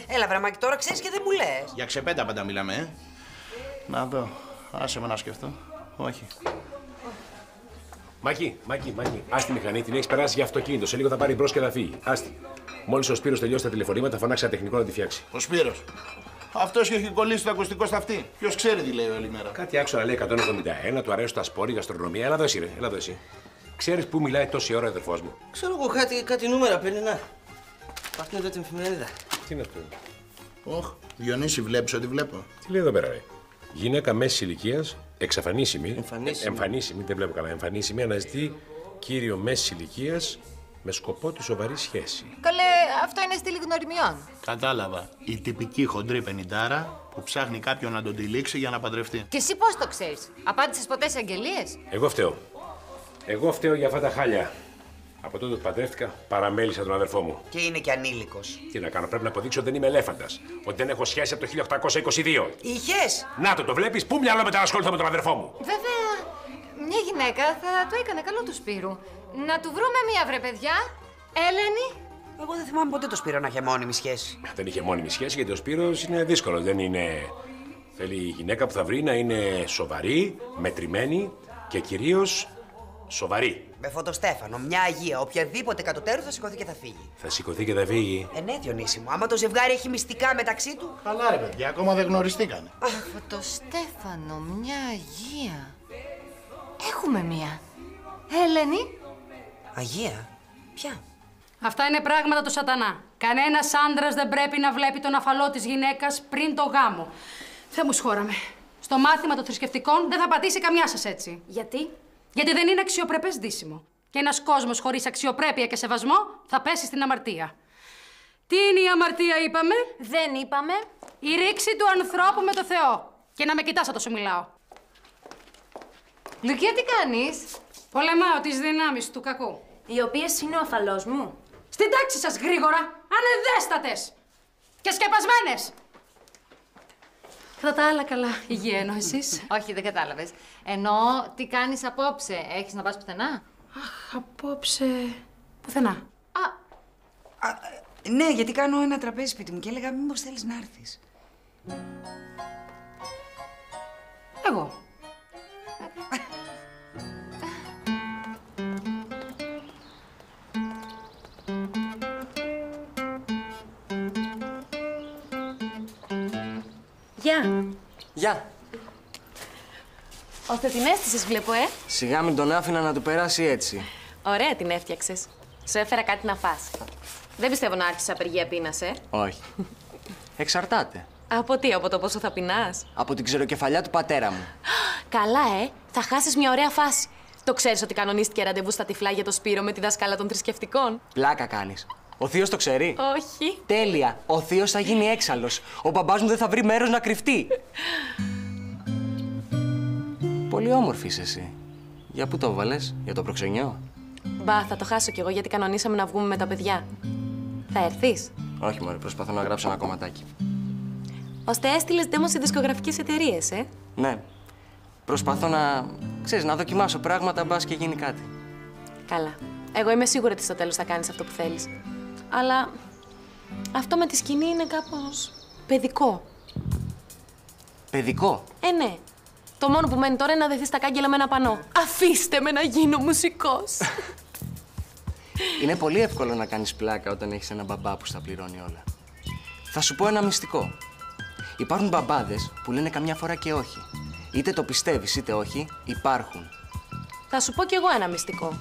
Speaker 3: Έλα, βρε Μάκη, τώρα ξέρεις και δεν μου λες.
Speaker 9: Για ξεπέτα πάντα μιλάμε, Να δω. Άσε με να σκεφτώ. Όχι.
Speaker 2: Μάκη, άστη μηχανή, την έχεις περάσει για αυτοκίνητο. Σε λίγο θα πάρει μπρος και θα φύγει. Άστη. Μόλις ο Σπύρος τελειώσει τα τηλεφωνήματα, φωνάξει ένα τεχνικό να τη φτιάξει.
Speaker 9: Ο Σπύρος. Αυτός έχει κολλήσει το ακουστικό στα αυτή. Ποιος ξέρει τι λέει όλη μέρα.
Speaker 2: Κάτι άκουσα να λέει 171, του αρέσουν τα σπόροι, η γαστρονομία. Έλα εδώ εσύ, ρε. Έλα εδώ εσύ. Ξέρεις πού μιλάει τόση ώρα ο αδερφός μου?
Speaker 8: Ξέρω εγώ κάτι νούμερα παίρνει, να. Αυτή είναι εδώ την εφημερίδα.
Speaker 2: Τι είναι αυτό?
Speaker 9: Όχ, Διονύση, βλέπεις ότι βλέπω.
Speaker 2: Τι λέει εδώ πέρα, ρε? Γυναίκα μέσης ηλικίας, εξαφανίσιμη.
Speaker 8: Εμφανίσιμη,
Speaker 2: δεν βλέπω καλά. Εμφανίσιμη, αναζητεί κύριο μέσης ηλικίας με σκοπό τη σοβαρή σχέση.
Speaker 7: Καλέ, αυτό είναι στήλη γνωριμιών.
Speaker 9: Κατάλαβα. Η τυπική χοντρή πενηντάρα που ψάχνει κάποιον να τον τυλίξει για να παντρευτεί.
Speaker 7: Και εσύ πώς το ξέρεις? Απάντησες ποτέ σε αγγελίες?
Speaker 2: Εγώ φταίω για αυτά τα χάλια. Από τότε που παντρεύτηκα, παραμέλησα τον αδερφό μου.
Speaker 3: Και είναι και ανήλικος.
Speaker 2: Τι να κάνω, πρέπει να αποδείξω ότι δεν είμαι ελέφαντας. Ότι δεν έχω σχέση από το 1822.
Speaker 3: Είχες!
Speaker 2: Να το βλέπεις, πού μυαλό μετά να ασχοληθώ με τον αδερφό μου.
Speaker 7: Βέβαια, μια γυναίκα θα του έκανε καλό του Σπύρου. Να του βρούμε μία, βρε παιδιά. Έλενη.
Speaker 3: Εγώ δεν θυμάμαι ποτέ το Σπύρο να είχε μόνιμη σχέση.
Speaker 2: Δεν είχε μόνιμη σχέση γιατί ο Σπύρος είναι δύσκολο. Δεν είναι. Θέλει η γυναίκα που θα βρει να είναι σοβαρή, μετρημένη και κυρίως σοβαρή.
Speaker 3: Με φωτοστέφανο, μια Αγία, οποιαδήποτε κατωτέρου θα σηκωθεί και θα φύγει.
Speaker 2: Θα σηκωθεί και θα φύγει.
Speaker 3: Ναι, Διονύση μου, άμα το ζευγάρι έχει μυστικά μεταξύ του.
Speaker 9: Καλά, ρε παιδιά, ακόμα δεν γνωριστήκανε.
Speaker 7: Φωτοστέφανο, μια Αγία. Έχουμε μία. Έλενη.
Speaker 3: Αγία, ποια?
Speaker 12: Αυτά είναι πράγματα του σατανά. Κανένας άντρας δεν πρέπει να βλέπει τον αφαλό της γυναίκας πριν το γάμο. Θεέ μου σχόραμε. Στο μάθημα των θρησκευτικών δεν θα πατήσει καμιά σας έτσι.
Speaker 5: Γιατί?
Speaker 12: Γιατί δεν είναι αξιοπρεπές ντύσιμο. Και ένας κόσμος χωρίς αξιοπρέπεια και σεβασμό θα πέσει στην αμαρτία. Τι είναι η αμαρτία, είπαμε?
Speaker 5: Δεν είπαμε.
Speaker 12: Η ρήξη του ανθρώπου με το Θεό. Και να με κοιτάς όταν σου μιλάω.
Speaker 7: Λουκία, τι κάνεις?
Speaker 12: Πολεμάω τις δυνάμεις του κακού.
Speaker 5: Οι οποίες είναι ο αφαλός μου.
Speaker 12: Στην τάξη σας γρήγορα, ανεδέστατες και σκεπασμένες. Κατά τα άλλα καλά, υγεία εννοώ εσείς?
Speaker 7: Όχι, δεν κατάλαβες. Εννοώ, τι κάνεις απόψε? Έχεις να πας πουθενά?
Speaker 12: Αχ, απόψε... πουθενά.
Speaker 3: Ναι, γιατί κάνω ένα τραπέζι σπίτι μου και έλεγα μήπως θέλεις να έρθεις.
Speaker 12: Εγώ.
Speaker 5: Γεια.
Speaker 8: Γεια.
Speaker 5: Ώστε την έστησες, βλέπω,
Speaker 8: Σιγά μην τον άφηνα να του περάσει έτσι.
Speaker 5: Ωραία την έφτιαξες. Σου έφερα κάτι να φας. Δεν πιστεύω να άρχισε απεργία πείνας,
Speaker 8: Όχι. Εξαρτάται.
Speaker 5: Από τι, από το πόσο θα πεινάς?
Speaker 8: Από την ξεροκεφαλιά του πατέρα μου.
Speaker 5: Καλά, θα χάσεις μια ωραία φάση. Το ξέρεις ότι κανονίστηκε ραντεβού στα τυφλά για το Σπύρο με τη δασκάλα των θρησκευτικών?
Speaker 8: Πλάκα κάνεις. Ο θείος το ξέρει?
Speaker 5: Όχι.
Speaker 8: Τέλεια. Ο θείος θα γίνει έξαλλος. Ο μπαμπάς μου δεν θα βρει μέρος να κρυφτεί. Πολύ όμορφη είσαι εσύ. Για πού το έβαλες? Για το προξενιό?
Speaker 5: Μπα, θα το χάσω κι εγώ γιατί κανονίσαμε να βγούμε με τα παιδιά. Θα έρθεις?
Speaker 8: Όχι, μωρέ, προσπαθώ να γράψω ένα κομματάκι.
Speaker 5: Ώστε έστειλες demo σε δισκογραφικές εταιρείες,
Speaker 8: Ναι. Προσπαθώ να δοκιμάσω πράγματα, μπας και γίνει κάτι.
Speaker 5: Καλά. Εγώ είμαι σίγουρη ότι στο τέλος θα κάνεις αυτό που θέλεις. Αλλά αυτό με τη σκηνή είναι κάπως παιδικό.
Speaker 8: Παιδικό?
Speaker 5: Ναι. Το μόνο που μένει τώρα είναι να δεθείς στα κάγκελα με ένα πανό. Αφήστε με να γίνω μουσικός.
Speaker 8: Είναι πολύ εύκολο να κάνεις πλάκα όταν έχεις έναν μπαμπά που στα πληρώνει όλα. Θα σου πω ένα μυστικό. Υπάρχουν μπαμπάδες που λένε καμιά φορά και όχι. Είτε το πιστεύεις είτε όχι, υπάρχουν.
Speaker 5: Θα σου πω κι εγώ ένα μυστικό.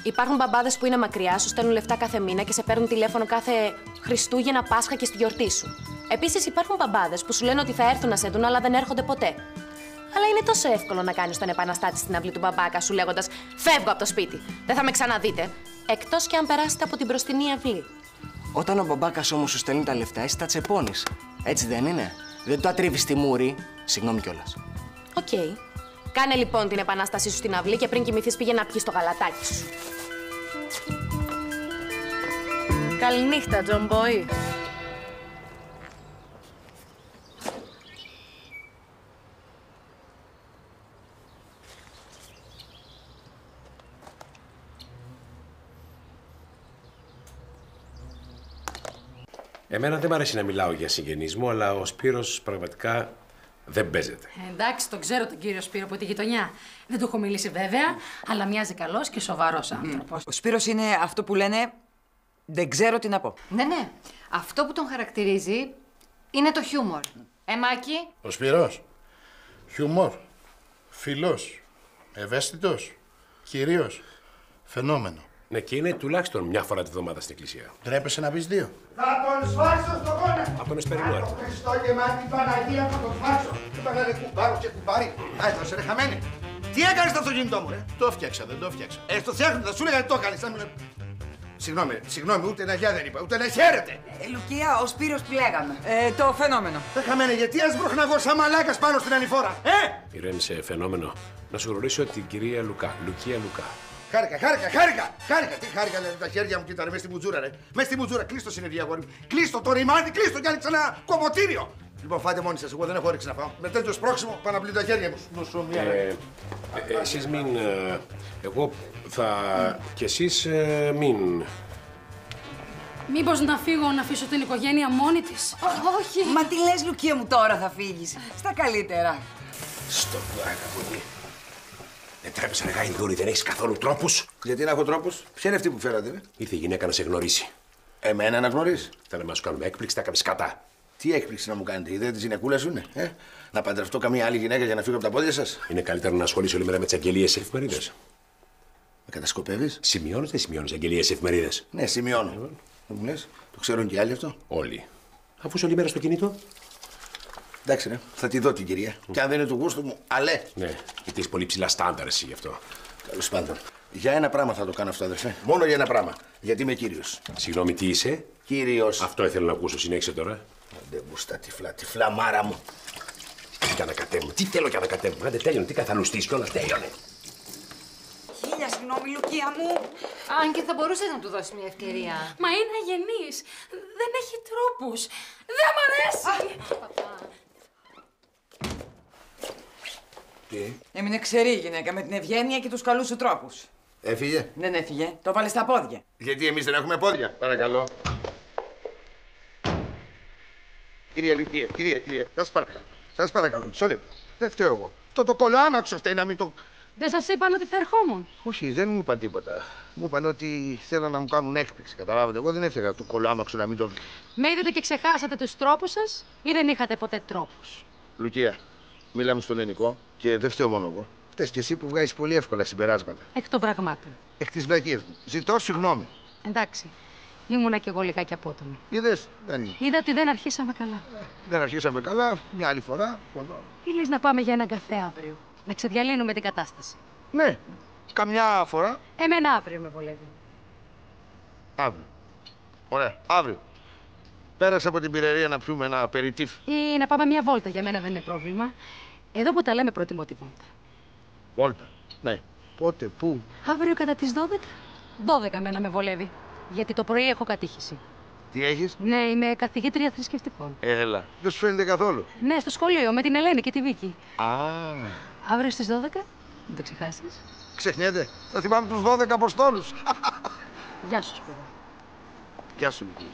Speaker 5: Υπάρχουν μπαμπάδες που είναι μακριά, σου στέλνουν λεφτά κάθε μήνα και σε παίρνουν τηλέφωνο κάθε Χριστούγεννα, Πάσχα και στη γιορτή σου. Επίσης υπάρχουν μπαμπάδες που σου λένε ότι θα έρθουν να σε δουν, αλλά δεν έρχονται ποτέ. Αλλά είναι τόσο εύκολο να κάνεις τον επαναστάτη στην αυλή του μπαμπάκα σου λέγοντας «Φεύγω από το σπίτι, δεν θα με ξαναδείτε», εκτός και αν περάσετε από την μπροστινή αυλή.
Speaker 8: Όταν ο μπαμπάκας όμως σου στέλνει τα λεφτά, εσύ τα τσεπώνεις. Έτσι δεν είναι? Δεν το ατρίβεις στη μούρη. Συγγνώμη κιόλας.
Speaker 5: Οκ. Κάνε λοιπόν την επανάστασή σου στην αυλή και πριν κοιμηθείς πήγε να πιεις το γαλατάκι σου.
Speaker 12: Καληνύχτα, John Boy.
Speaker 2: Εμένα δεν μ' αρέσει να μιλάω για συγγενείς μου, αλλά ο Σπύρος πραγματικά δεν παίζεται.
Speaker 12: Εντάξει, τον ξέρω τον κύριο Σπύρο από τη γειτονιά. Δεν του έχω μιλήσει βέβαια, αλλά μοιάζει καλός και σοβαρός άνθρωπος.
Speaker 11: Ο Σπύρος είναι αυτό που λένε δεν ξέρω τι να πω.
Speaker 7: Ναι. Αυτό που τον χαρακτηρίζει είναι το χιούμορ. Μάκη.
Speaker 9: Ο Σπύρος. Χιούμορ. Φιλός. Ευαίσθητος. Κυρίως. Φαινόμενο.
Speaker 2: Ναι, και είναι τουλάχιστον μια φορά τη βδομάδα στην εκκλησία.
Speaker 9: Τρέπεσαι να πεις 2.
Speaker 4: Θα τον σφάξω στο γόνατο.
Speaker 2: Από τον Εσπερινό έρθει.
Speaker 4: Χριστό και μάτι Παναγία θα τον σφάξω. Και θα λένε κουμπάρο και κουμπάρι. Άι, θα σε ρε χαμένη. Τι έκανες στο αυτοκίνητό μου, ρε.
Speaker 9: Το φτιάξα, δεν το φτιάξα.
Speaker 4: Το φτιάχνω, θα σου λέγα τι το έκανες. Συγγνώμη, ούτε να γεια δεν είπα, ούτε να χαίρετε.
Speaker 3: Λουκία, ο Σπύρος που λέγαμε.
Speaker 11: Το φαινόμενο.
Speaker 4: Ρε χαμένη, γιατί έσπρωχνα εγώ σαν μαλάκας πάνω στην ανηφόρα,
Speaker 2: Ηρέμησε, φαινόμενο. Να σου γνωρίσω την κυρία Λουκά, Λουκία Λουκά.
Speaker 4: Χάρηκα. Τι χάρηκα, δηλαδή τα χέρια μου κοίτανε μέσα στη μουτζούρα, ρε. Μέσα στη μουτζούρα, κλείστο συνεδρία, αγόρι μου. Κλείστο το ρημάδι, κλείστο κι άνοιξε ένα κομμωτήριο. Λοιπόν, φάτε μόνοι σας, εγώ δεν έχω όρεξη να φάω. Με τέτοιο σπρώξιμο πάω να πλύνω τα χέρια μου.
Speaker 2: Εσείς μην. Εγώ θα. Κι εσείς μην.
Speaker 12: Μήπως να φύγω να αφήσω την οικογένεια μόνη της?
Speaker 3: Όχι. Μα τι λες, Λουκία μου, τώρα θα φύγεις. Στα καλύτερα.
Speaker 2: Στο πλάκα πολύ. Δεν τρέπεσαι να γαϊδούρη, δεν έχεις καθόλου τρόπους.
Speaker 4: Γιατί να έχω τρόπους, ποια είναι αυτή που φέρατε,
Speaker 2: Ήρθε η γυναίκα να σε γνωρίσει.
Speaker 4: Εμένα να γνωρίσει.
Speaker 2: Θέλαμε να σου κάνουμε έκπληξη, τα έκανες κατά.
Speaker 4: Τι έκπληξη να μου κάνετε, η ιδέα τη γυναικούλα σου είναι, Να παντρευτώ καμία άλλη γυναίκα για να φύγω από τα πόδια σας.
Speaker 2: Είναι καλύτερο να ασχολείσαι όλη μέρα με τις αγγελίες σε εφημερίδες.
Speaker 4: Με κατασκοπεύεις?
Speaker 2: Σημειώνεις, δεν σημειώνεις αγγελίες σε εφημερίδες?
Speaker 4: Ναι, σημειώνω. Δεν μου λες, το ξέρουν και οι άλλοι αυτό.
Speaker 2: Όλοι. Αφού είσαι όλη μέρα στο κινητό.
Speaker 4: Εντάξει, ναι, θα τη δω την κυρία. Και αν δεν είναι του γούστου μου, αλέ.
Speaker 2: Ναι, γιατί είσαι πολύ ψηλά στάνταρ εσύ γι' αυτό.
Speaker 4: Τέλος πάντων. Για ένα πράγμα θα το κάνω αυτό, αδερφέ. Μόνο για ένα πράγμα. Γιατί είμαι κύριος.
Speaker 2: Συγγνώμη, τι είσαι?
Speaker 4: Κύριος.
Speaker 2: Αυτό ήθελα να ακούσω. Συνέχισε τώρα.
Speaker 4: Δεν μου στα τυφλά μάρα μου.
Speaker 2: Τι ανακατεύουμε, τι θέλω και ανακατεύουμε. Άντε τέλειωνε, τι καθαλουστείς κιόλας, τέλειωνε.
Speaker 3: Χίλια συγγνώμη, Λουκία μου.
Speaker 7: Αν και θα μπορούσες να του δώσεις μια ευκαιρία.
Speaker 12: Μα είναι αγενής. Δεν έχει τρόπους. Δεν μ' αρέσει.
Speaker 4: Τι?
Speaker 11: Έμεινε ξερή η γυναίκα με την ευγένεια και τους καλούς σου τρόπους.
Speaker 4: Έφυγε.
Speaker 11: Δεν έφυγε. Το βάλε στα πόδια.
Speaker 4: Γιατί εμείς δεν έχουμε πόδια. Παρακαλώ. Κυρία Λουκία, κυρία. Σας παρακαλώ. Μισό λεπτό. Δεν φταίω εγώ. Το κολάναξο φταίει να μην το.
Speaker 12: Δεν σας είπαν ότι θα ερχόμουν?
Speaker 4: Όχι, δεν μου είπαν τίποτα. Μου είπαν ότι θέλουν να μου κάνουν έκπληξη. Καταλάβατε, εγώ δεν έφυγα του κολάμαξου να μην το.
Speaker 12: Με είδατε και ξεχάσατε τους τρόπους σας ή δεν είχατε ποτέ τρόπους?
Speaker 4: Λουκία, μιλάμε στο ελληνικό και δεν φταίω μόνο εγώ. Φταίς και εσύ που βγάζεις πολύ εύκολα συμπεράσματα.
Speaker 12: Εκ των πραγμάτων.
Speaker 4: Εκ της βλακίας μου. Ζητώ συγγνώμη.
Speaker 12: Εντάξει. Ήμουνα κι εγώ λιγάκι απότομη.
Speaker 4: Είδες, δεν είναι.
Speaker 12: Είδα ότι δεν αρχίσαμε καλά.
Speaker 4: Δεν αρχίσαμε καλά, μια άλλη φορά.
Speaker 12: Τι λες να πάμε για έναν καφέ αύριο? Να ξεδιαλύνουμε την κατάσταση.
Speaker 4: Ναι, καμιά φορά.
Speaker 12: Εμένα αύριο με βολεύει.
Speaker 4: Αύριο. Ωραία, αύριο. Πέρασε από την πυρερία να πιούμε ένα περιτύφ.
Speaker 12: Ή να πάμε μια βόλτα, για μένα δεν είναι πρόβλημα. Εδώ που τα λέμε προτιμώ τη βόλτα.
Speaker 4: Βόλτα, ναι. Πότε, πού?
Speaker 12: Αύριο κατά τις 12. 12 εμένα με βολεύει. Γιατί το πρωί έχω κατήχηση.
Speaker 4: Τι έχεις?
Speaker 12: Ναι, είμαι καθηγήτρια θρησκευτικών.
Speaker 4: Έλα, δεν σου φαίνεται καθόλου.
Speaker 12: Ναι, στο σχολείο με την Ελένη και τη Βίκη.
Speaker 4: Α.
Speaker 12: Αύριο στις 12, μην το ξεχάσεις.
Speaker 4: Ξεχνιέται. Θα θυμάμαι τους 12 Αποστόλους.
Speaker 12: Γεια σου, Σπύρο.
Speaker 4: Γεια σου, Λουκία.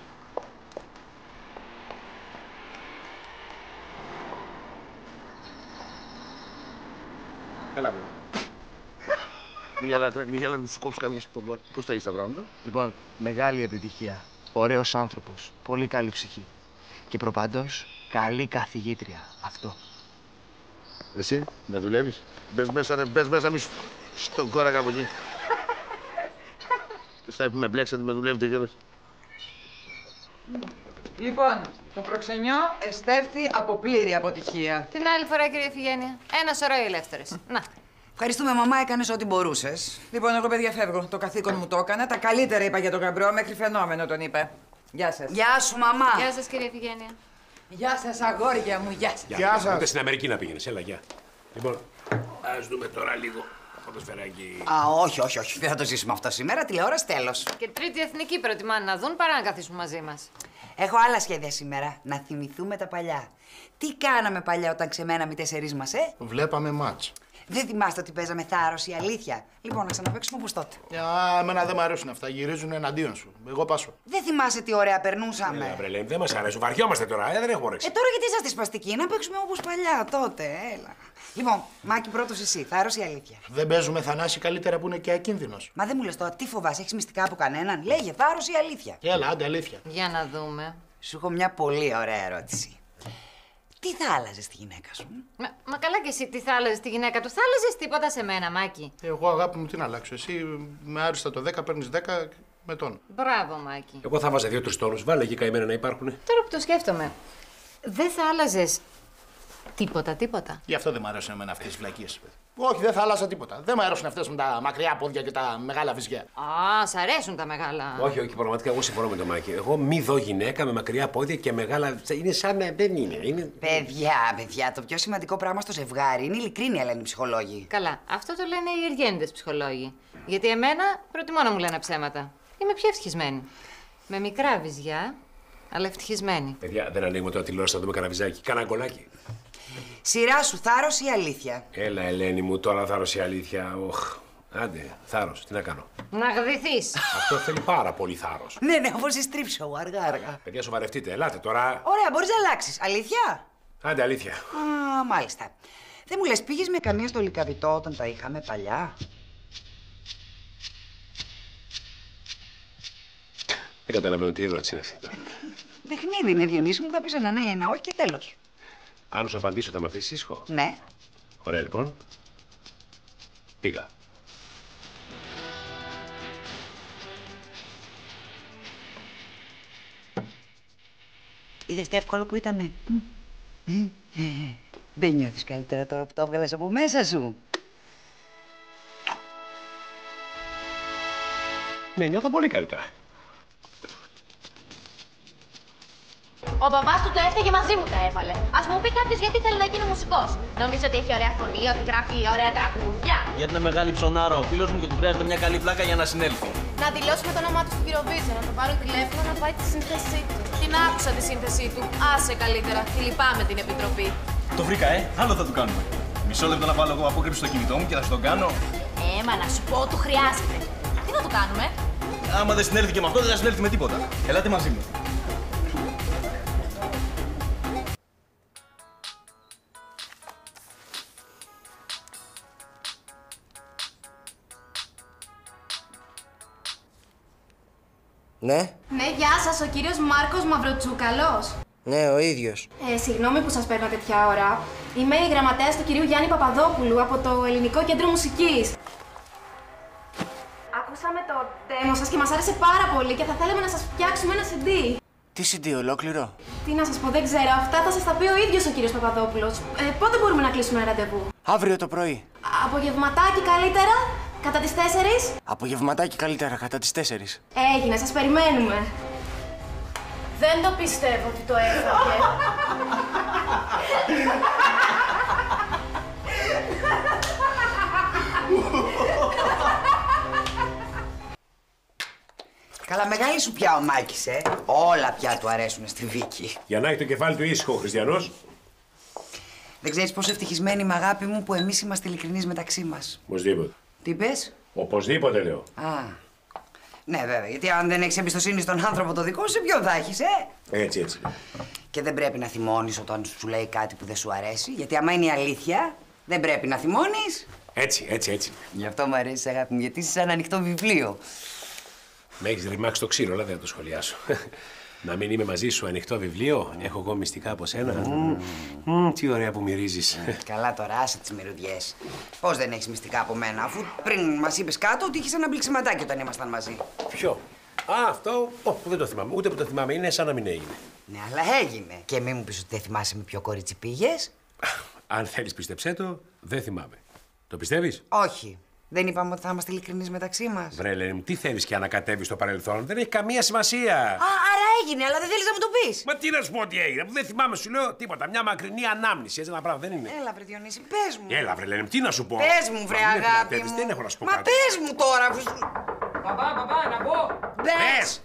Speaker 4: Έλα, βέβαια. Μην γέλα να σου κόψω καμία σπουδή. Πώς τα είσαι τα πράγματα?
Speaker 8: Λοιπόν, μεγάλη επιτυχία. Ωραίος άνθρωπος. Πολύ καλή ψυχή. Και προπαντός, καλή καθηγήτρια. Αυτό.
Speaker 4: Εσύ, να δουλεύεις? Μπες μέσα, μη στον κόρακα από εκεί. Θα με μπλέξατε, με δουλεύετε κιόλας.
Speaker 11: Λοιπόν, το προξενιό εστέφθη από πλήρη αποτυχία.
Speaker 7: Την άλλη φορά, κύριε Φιγένεια, ένα σωρό οι ελεύθερες. Να.
Speaker 3: Ευχαριστούμε, μαμά, έκανες ό,τι μπορούσες.
Speaker 11: Λοιπόν, εγώ παιδιά φεύγω. Το καθήκον μου το έκανα. Τα καλύτερα είπα για τον γαμπρό, μέχρι φαινόμενο τον είπε. Γεια σας.
Speaker 3: Γεια σου, μαμά.
Speaker 7: Γεια σας, κύριε Φιγένεια.
Speaker 11: Γεια σας, αγόρια μου, γεια σας.
Speaker 2: Γεια σας. Ούτε στην Αμερική να πήγαινες, έλα, γεια. Λοιπόν, ας δούμε τώρα λίγο ποδοσφαιράκι.
Speaker 3: Α, όχι. Δεν θα το ζήσουμε αυτό σήμερα. Τηλεόραση, τέλος.
Speaker 7: Και τρίτη εθνική προτιμάνε να δουν παρά να καθίσουν μαζί μας.
Speaker 3: Έχω άλλα σχέδια σήμερα. Να θυμηθούμε τα παλιά. Τι κάναμε παλιά όταν ξεμέναμε οι 4 μας,
Speaker 9: Βλέπαμε μάτς.
Speaker 3: Δεν θυμάστε ότι παίζαμε θάρρος, η αλήθεια. Λοιπόν, να ξαναπαίξουμε όπως τότε.
Speaker 9: Εμένα δεν μου αρέσουν αυτά. Γυρίζουν εναντίον σου. Εγώ πάσω.
Speaker 3: Δεν θυμάσαι τι ωραία περνούσαμε.
Speaker 2: Βρελέμ, δεν μας αρέσουν. Βαριόμαστε τώρα, δεν έχουμε όρεξη.
Speaker 3: Τώρα γιατί είσαστε σπαστικοί, να παίξουμε όπως παλιά τότε, έλα. Λοιπόν, Μάκη, πρώτος εσύ. Θάρρος ή αλήθεια?
Speaker 9: Δεν παίζουμε, Θανάση, καλύτερα που είναι και ακίνδυνος.
Speaker 3: Μα δεν μου λες τώρα, τι φοβάσαι, έχεις μυστικά από κανέναν? Λέγε, θάρρος ή αλήθεια?
Speaker 9: Έλα, άντε, αλήθεια.
Speaker 7: Για να δούμε.
Speaker 3: Σου έχω μια πολύ ωραία ερώτηση. Τι θα άλλαζες στη γυναίκα σου?
Speaker 7: Μα καλά κι εσύ τι θα άλλαζες στη γυναίκα του. Θα άλλαζες τίποτα σε μένα, Μάκη.
Speaker 9: Εγώ, αγάπη μου, τι να αλλάξω. Εσύ με άριστα το 10, παίρνεις 10 με τόνο.
Speaker 7: Μπράβο, Μάκη.
Speaker 2: Εγώ θα βάζα 2-3 τόνους. Βάλε εκεί καημένα να υπάρχουνε.
Speaker 7: Τώρα που το σκέφτομαι, δεν θα άλλαζες τίποτα.
Speaker 9: Γι' αυτό δεν μου αρέσουν εμένα αυτές τις βλακίες. Όχι, δεν θα άλλαζα τίποτα. Δεν μου αρέσουν αυτές με τα μακριά πόδια και τα μεγάλα βυζιά.
Speaker 7: Α, σ' αρέσουν τα μεγάλα.
Speaker 2: Όχι, πραγματικά εγώ συμφωνώ με τον Μάκη. Εγώ μη δω γυναίκα με μακριά πόδια και μεγάλα. Είναι σαν να δεν είναι.
Speaker 3: Παιδιά, το πιο σημαντικό πράγμα στο ζευγάρι είναι η ειλικρίνεια, λένε οι ψυχολόγοι.
Speaker 7: Καλά, αυτό το λένε οι εργένιδες ψυχολόγοι. Γιατί εμένα προτιμώ να μου λένε ψέματα. Είμαι πιο ευτυχισμένη. Με μικρά βυζιά, αλλά ευτυχισμένη.
Speaker 2: Παιδιά, δεν ανοίγουμε τώρα τηλεόραση να δούμε κανένα βυζάκι. Κάνα γκολάκι.
Speaker 3: Σειρά σου, θάρρος ή αλήθεια?
Speaker 2: Έλα, Ελένη μου, τώρα θάρρος ή αλήθεια. Άντε, θάρρος, τι να κάνω.
Speaker 7: Να γδυθείς.
Speaker 2: Αυτό θέλει πάρα πολύ θάρρος.
Speaker 3: Ναι, όπως η strip show, αργά.
Speaker 2: Παιδιά, σοβαρευτείτε, ελάτε τώρα.
Speaker 3: Ωραία, μπορείς να αλλάξεις. Αλήθεια?
Speaker 2: Άντε, αλήθεια.
Speaker 3: Α, μάλιστα. Δεν μου λες, πήγες με κανένα στο Λυκαβητό όταν τα είχαμε παλιά?
Speaker 2: Δεν καταλαβαίνω τι ερώτηση είναι αυτή.
Speaker 3: Παιχνίδι είναι, Διονύση μου, θα πεις ένα ναι, ένα όχι και τέλος.
Speaker 2: Αν σου απαντήσω, θα με αφήσεις ήσυχο?
Speaker 3: Ναι.
Speaker 2: Ωραία, λοιπόν. Πήγα.
Speaker 3: Είδες τι εύκολο που ήτανε? Δεν νιώθεις καλύτερα τώρα που το έβγαλες από μέσα σου?
Speaker 2: Ναι, νιώθω πολύ καλύτερα.
Speaker 13: Ο μπαμπάς του το έφταιγε μαζί μου τα έβαλε. Ας μου πει κάποιος γιατί θέλει να γίνει μουσικός. Νομίζω ότι έχει ωραία φωνή, ότι γράφει ωραία τραγούδια.
Speaker 14: Γιατί είναι μεγάλη ψωνάρα ο φίλος μου και του χρειάζεται μια καλή πλάκα για να συνέλθει.
Speaker 5: Να δηλώσουμε το όνομά του στην Eurovision, να το πάρουν τηλέφωνο να πάει τη σύνθεσή του. Την άκουσα τη σύνθεσή του. Άσε καλύτερα. Τη λυπάμαι την επιτροπή.
Speaker 14: Το βρήκα, άλλο θα του κάνουμε. Μισό λεπτό να βάλω εγώ απόκρυψη στο κινητό μου και θα σου τον κάνω.
Speaker 13: Μα να σου πω, του χρειάζεται. Τι θα το κάνουμε?
Speaker 14: Άμα δεν συνέλθει και με αυτό, δεν θα συνέλθει με τίποτα. Ελάτε μαζί μου.
Speaker 15: Ναι.
Speaker 10: Ναι, γεια σας, ο κύριος Μάρκος Μαυροτσούκαλος.
Speaker 15: Ναι, ο ίδιος.
Speaker 10: Συγγνώμη που σας παίρνω τέτοια ώρα. Είμαι η γραμματέας του κυρίου Γιάννη Παπαδόπουλου από το Ελληνικό Κέντρο Μουσικής. Ακούσαμε το demo σας και μας άρεσε πάρα πολύ και θα θέλαμε να σας φτιάξουμε ένα CD.
Speaker 15: Τι CD, ολόκληρο?
Speaker 10: Τι να σας πω, δεν ξέρω. Αυτά θα σας τα πει ο ίδιος ο κύριος Παπαδόπουλος. Πότε μπορούμε να κλείσουμε ένα ραντεβού?
Speaker 15: Αύριο το πρωί.
Speaker 10: Απογευματάκι καλύτερα, κατά τις 4.
Speaker 15: Απογευματάκι καλύτερα, κατά τις 4.
Speaker 10: Έγινε, σας περιμένουμε.
Speaker 5: Δεν το πιστεύω ότι το έφαγε.
Speaker 3: Καλά, μεγάλη σου πια ο Μάκης, Όλα πια του αρέσουν στη Βίκη.
Speaker 2: Για να έχει το κεφάλι του ήσυχο ο Χριστιανός.
Speaker 3: Δεν ξέρεις πόσο ευτυχισμένη είμαι, αγάπη μου, που εμείς είμαστε ειλικρινείς μεταξύ μας.
Speaker 2: Οπωσδήποτε.
Speaker 3: Τι είπες?
Speaker 2: Οπωσδήποτε, λέω.
Speaker 3: Ναι, βέβαια, γιατί αν δεν έχεις εμπιστοσύνη στον άνθρωπο το δικό σου, ποιον θα έχεις,
Speaker 2: Έτσι.
Speaker 3: Και δεν πρέπει να θυμώνεις όταν σου λέει κάτι που δεν σου αρέσει, γιατί άμα είναι η αλήθεια, δεν πρέπει να θυμώνεις.
Speaker 2: Έτσι.
Speaker 3: Γι' αυτό μου αρέσει, αγάπη μου, γιατί είσαι σαν ανοιχτό βιβλίο.
Speaker 2: Με έχεις ρημάξει το ξύλο, αλλά δεν θα το σχολιάσω. Να μην είμαι μαζί σου ανοιχτό βιβλίο, έχω εγώ μυστικά από σένα. Τι ωραία που μυρίζεις.
Speaker 3: Καλά τώρα, άσε τις μυρωδιές. Πώς δεν έχεις μυστικά από μένα, αφού πριν μας είπες κάτω ότι είχες ένα μπλεξιματάκι όταν ήμασταν μαζί.
Speaker 2: Ποιο? Α, αυτό. Δεν το θυμάμαι. Ούτε που το θυμάμαι. Είναι σαν να μην έγινε.
Speaker 3: Ναι, αλλά έγινε. Και μην μου πεις ότι δεν θυμάσαι με ποιο κορίτσι πήγες.
Speaker 2: Αν θέλεις, πίστεψέ το, δεν θυμάμαι. Το πιστεύεις?
Speaker 3: Όχι. Δεν είπαμε ότι θα είμαστε ειλικρινείς μεταξύ μας.
Speaker 2: Βρε, Ελένη μου, τι θέλεις και ανακατεύεις στο παρελθόν. Δεν έχει καμία σημασία.
Speaker 3: Άρα έγινε, αλλά δεν θέλεις να μου το πεις.
Speaker 2: Μα τι να σου πω ότι έγινε, που δεν θυμάμαι, σου λέω τίποτα. Μια μακρινή ανάμνηση, έτσι ένα πράγμα δεν είναι.
Speaker 3: Έλα, βρε Διονύση, πες μου.
Speaker 2: Έλα, βρε, Ελένη μου, τι να σου πω.
Speaker 3: Πες μου, βρε αγάπη μου.
Speaker 2: Δεν έχω να σου πω
Speaker 3: Μα
Speaker 2: κάτι.
Speaker 3: πες μου τώρα.
Speaker 6: Μπαμπά, να μπω.
Speaker 2: Πες.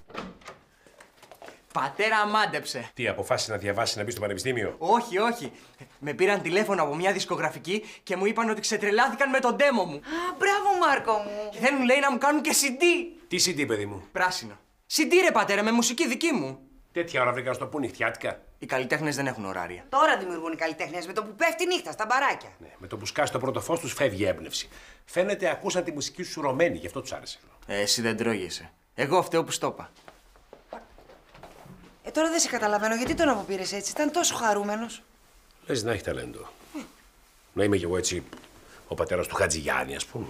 Speaker 8: Πατέρα, μάντεψε.
Speaker 2: Τι, αποφάσισε να διαβάσει να μπει στο πανεπιστήμιο?
Speaker 8: Όχι, όχι. Με πήραν τηλέφωνο από μια δισκογραφική και μου είπαν ότι ξετρελάθηκαν με τον ντέμο μου.
Speaker 3: Α, μπράβο, Μάρκο μου.
Speaker 8: Και θέλουν, λέει, να μου κάνουν και CD.
Speaker 2: Τι CD, παιδί μου?
Speaker 8: Πράσινο. CD, ρε πατέρα, με μουσική δική μου.
Speaker 2: Τέτοια ώρα βρήκα στο πού νυχτιάτικα.
Speaker 8: Οι καλλιτέχνες δεν έχουν ωράρια.
Speaker 3: Τώρα δημιουργούν οι καλλιτέχνες με το που πέφτει νύχτα στα μπαράκια.
Speaker 2: Ναι, με το που σκάσει το πρώτο φως τους φεύγει η έμπνευση. Φαίνεται ακούσαν τη μουσική σου ρωμένη, γι' αυτό τους άρεσε.
Speaker 8: Εσύ δεν τρώγεσαι. Εγώ φταίω που στο είπα.
Speaker 3: Τώρα δεν σε καταλαβαίνω, γιατί τον αποπήρες έτσι, ήταν τόσο χαρούμενος.
Speaker 2: Λες να έχει ταλέντο. Να είμαι κι εγώ έτσι ο πατέρας του Χατζηγιάννη, ας πούμε.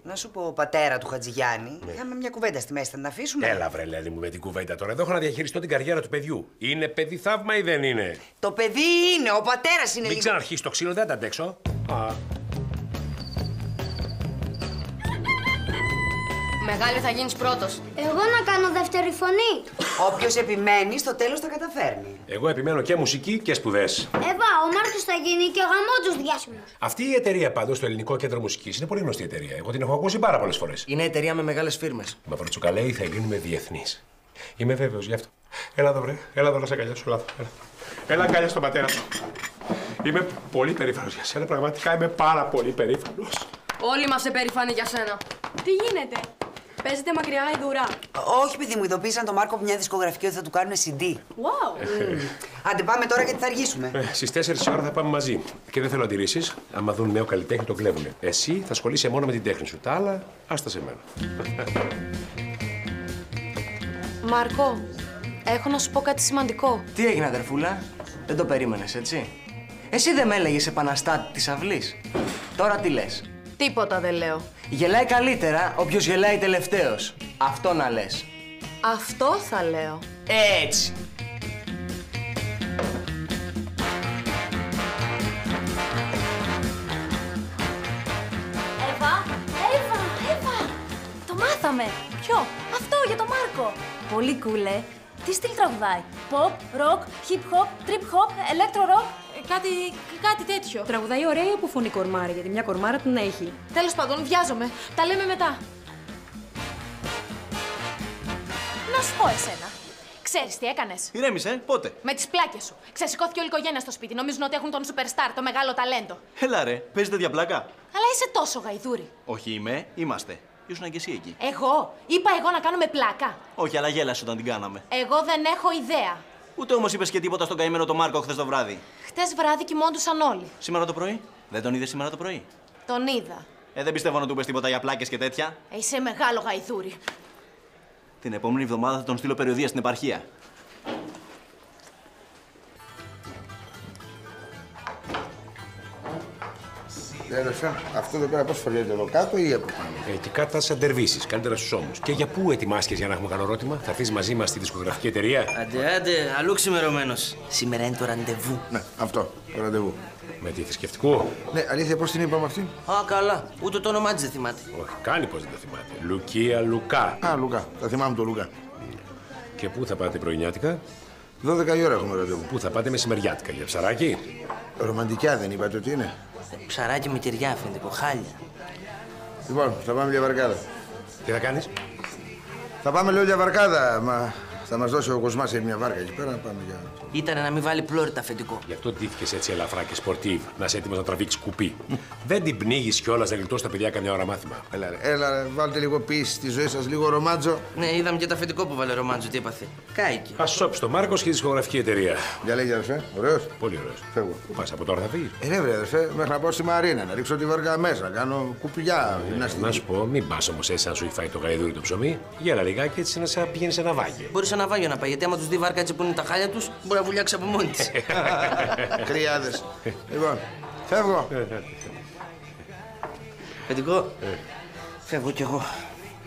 Speaker 3: Να σου πω, πατέρα του Χατζηγιάννη, είχαμε μια κουβέντα στη μέση, θα την αφήσουμε.
Speaker 2: Έλα, βρε, Ελένη μου, με την κουβέντα τώρα. Εδώ έχω να διαχειριστώ την καριέρα του παιδιού. Είναι παιδί θαύμα ή δεν είναι?
Speaker 3: Το παιδί είναι, ο πατέρας είναι.
Speaker 2: Μην ξαναρχίσει το ξύλο, δεν τα αντέξω.
Speaker 5: Μεγάλη, θα γίνεις πρώτος.
Speaker 1: Εγώ να κάνω δεύτερη φωνή.
Speaker 3: Όποιος επιμένει, στο τέλος τα καταφέρνει.
Speaker 2: Εγώ επιμένω και μουσική και σπουδές.
Speaker 1: Εύα, ο Μάρκος θα γίνει και γαμότος διάσημος.
Speaker 2: Αυτή η εταιρεία πάντως, το Ελληνικό Κέντρο Μουσικής, είναι πολύ γνωστή εταιρεία. Εγώ την έχω ακούσει πάρα πολλές φορές.
Speaker 8: Είναι εταιρεία με μεγάλες φίρμες.
Speaker 2: Μαυροτσουκαλέοι θα γίνουμε διεθνείς. Είμαι βέβαιος γι' αυτό. Έλα εδώ, βρε. Έλα εδώ να σε αγκαλιάσω. Έλα αγκαλιά στον πατέρα σου. Είμαι πολύ περήφανος για σένα. Πραγματικά είμαι πάρα πολύ περήφανος.
Speaker 5: Όλοι είμαστε περήφανοι για σένα.
Speaker 10: Τι γίνεται, παίζετε μακριά γαϊδουρά?
Speaker 3: Όχι, παιδί μου, ειδοποίησαν τον Μάρκο από μια δισκογραφική ότι θα του κάνουν CD.
Speaker 10: Wow!
Speaker 3: Άντε, πάμε τώρα γιατί θα αργήσουμε.
Speaker 2: Στις 4 η ώρα θα πάμε μαζί. Και δεν θέλω αντιρρήσεις. Άμα δουν νέο καλλιτέχνη, τον κλέβουνε. Εσύ θα ασχολείσαι μόνο με την τέχνη σου. Τα άλλα, άστα σε μένα.
Speaker 5: Μάρκο, έχω να σου πω κάτι σημαντικό.
Speaker 8: Τι έγινε, αδερφούλα? Δεν το περίμενες, έτσι? Εσύ δεν με έλεγες επαναστάτη της αυλής. Τώρα τι λες?
Speaker 5: Τίποτα δεν λέω.
Speaker 8: Γελάει καλύτερα όποιος γελάει τελευταίος. Αυτό να λες.
Speaker 5: Αυτό θα λέω.
Speaker 8: Έτσι.
Speaker 10: Εύα! Το μάθαμε! Ποιο? Αυτό, για τον Μάρκο! Πολύ cool, Τι στυλ τραγουδάει? Pop, rock, hip hop, trip hop, electro rock? Κάτι τέτοιο.
Speaker 12: Τραγουδάει ωραία από φωνή κορμάρα, γιατί μια κορμάρα την έχει.
Speaker 5: Τέλος πάντων, βιάζομαι. Τα λέμε μετά.
Speaker 10: Να σου πω εσένα.
Speaker 5: Ξέρεις τι έκανες?
Speaker 14: Ηρέμησε, πότε?
Speaker 5: Με τις πλάκες σου. Ξεσηκώθηκε όλη η οικογένεια στο σπίτι. Νομίζουν ότι έχουν τον superstar, το μεγάλο ταλέντο.
Speaker 14: Έλα ρε, παίζετε διαπλάκα.
Speaker 5: Αλλά είσαι τόσο γαϊδούρη.
Speaker 14: Όχι είμαι, είμαστε. Ήσουν και εσύ εκεί.
Speaker 5: Εγώ? Είπα εγώ να κάνουμε πλάκα.
Speaker 14: Όχι, αλλά γέλασε όταν την κάναμε.
Speaker 5: Εγώ δεν έχω ιδέα.
Speaker 14: Ούτε όμως είπες και τίποτα στον καημένο το Μάρκο χθες το βράδυ.
Speaker 5: Χτες βράδυ κοιμόντουσαν όλοι.
Speaker 14: Σήμερα το πρωί? Δεν τον είδες σήμερα το πρωί?
Speaker 5: Τον είδα.
Speaker 14: Δεν πιστεύω να του πες τίποτα για πλάκες και τέτοια.
Speaker 5: Είσαι μεγάλο γαϊδούρη.
Speaker 14: Την επόμενη εβδομάδα θα τον στείλω περιοδεία στην επαρχία.
Speaker 4: Αδερφέ, αυτό εδώ πέρα πώς φοριέται εδώ κάτω ή από πάνω?
Speaker 2: Εκεί κάτω θα σε αντερβίσεις, καλύτερα στους ώμους. Και για πού ετοιμάστηκες για να έχουμε καλό ερώτημα? Θα έρθεις μαζί μας στη δισκογραφική εταιρεία?
Speaker 15: Άντε, αλλού ξημερωμένος. Σήμερα είναι το ραντεβού.
Speaker 4: Ναι, αυτό, το ραντεβού.
Speaker 2: Με τη θρησκευτικού?
Speaker 4: Ναι, αλήθεια, πώς την είπαμε αυτή?
Speaker 15: Α, καλά. Ούτε το όνομά της δεν θυμάται.
Speaker 2: Όχι, κάνει πως δεν το θυμάται. Λουκία Λουκά.
Speaker 4: Α, Λουκά. Θα θυμάμαι το Λουκά.
Speaker 2: Και πού θα πάτε πρωινιάτικα?
Speaker 4: 12 η ώρα έχουμε ραντεβού.
Speaker 2: Πού θα πάτε μεσημεριάτικα, για ψαράκι?
Speaker 4: Ρομαντικιά δεν είπατε ότι είναι?
Speaker 15: Ψαράκι με τυριά, αφεντικό, χάλια.
Speaker 4: Λοιπόν, θα πάμε για βαρκάδα.
Speaker 2: Τι θα κάνεις?
Speaker 4: Θα πάμε, λέω, για βαρκάδα. Μα θα μας δώσει ο Κοσμάς μια βάρκα εκεί πέρα να πάμε για...
Speaker 15: Ήτανε να μην βάλει πλώρητα, αφεντικό.
Speaker 2: Γι' αυτό ντύθηκες έτσι ελαφρά και σπορτίβ, να είσαι έτοιμος να τραβήξεις κουπί. Δεν την πνίγεις κιόλας να γλιτώσει τα παιδιά καμιά ώρα μάθημα.
Speaker 4: Έλα, βάλτε λίγο πίεση στη ζωή σας, λίγο ρομάντζο.
Speaker 15: Ναι, είδαμε και το αφεντικό που βάλε ρομάντζο, τι έπαθε. Κάηκε.
Speaker 2: Ας σώψει το Μάρκος και τη δισκογραφική εταιρεία.
Speaker 4: Για λέγε, αδερφέ, ωραίος.
Speaker 2: Πολύ ωραίος.
Speaker 4: Φεύγω.
Speaker 2: Πού πας, από τώρα θα φύγεις?
Speaker 4: Ναι, βρε, αδερφέ, μέχρι να πάω στη Μαρίνα, να ρίξω τη βάρκα μέσα, να κάνω κουπιά, γυμναστική.
Speaker 2: Να σου πω, μην πας όμως έτσι να σου έχει φάει το γαϊδούρι το ψωμί. Γέλα λιγάκι έτσι να σε πηγαίνει σε ένα βάγιο.
Speaker 15: Μπορεί σε ένα βάγιο να πάει, γιατί άμα τους δει βάρκα έτσι που είναι τα χάλια τους, μπορεί να βουλιάξει από μόνη της.
Speaker 4: Χρειάδες. Λοιπόν, φεύγω.
Speaker 15: Παιδικό, φεύγω κι εγώ.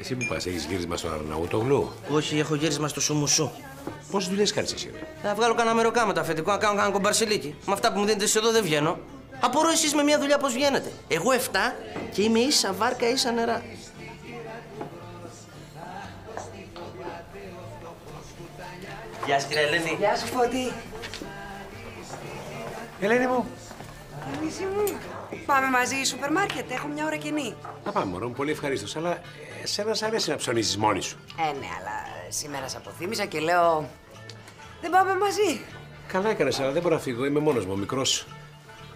Speaker 2: Εσύ που πας, έχεις γύρισμα στον Αρναούτογλου?
Speaker 15: Όχι, έχω γύρισμα στο Σουμουσού.
Speaker 2: Πόσες δουλειές κάνεις εσύ, ρε?
Speaker 15: Θα βγάλω κανένα μεροκά με τα αφεντικό, να κάνω κανένα κομπαρσιλίκι. Με αυτά που μου δίνετε εσείς εδώ δεν βγαίνω. Απορώ εσείς με μια δουλειά πώς βγαίνετε. Εγώ 7 και είμαι ίσα βάρκα, ίσα νερά. Γεια σας, κύριε Ελένη.
Speaker 3: Γεια σου, Φώτη.
Speaker 2: Ελένη μου.
Speaker 3: Ελίσι μου. Πάμε μαζί σούπερ μάρκετ, έχω μια ώρα κενή.
Speaker 2: Να πάμε, μωρό μου, πολύ ευχαρίστως, αλλά εσένα σ' αρέσει να ψωνίζεις μόνη σου.
Speaker 3: Ναι, αλλά σήμερα σε αποθύμησα και λέω... Δεν πάμε μαζί.
Speaker 2: Καλά έκανες, αλλά δεν μπορώ να φύγω, είμαι μόνος μου, ο μικρός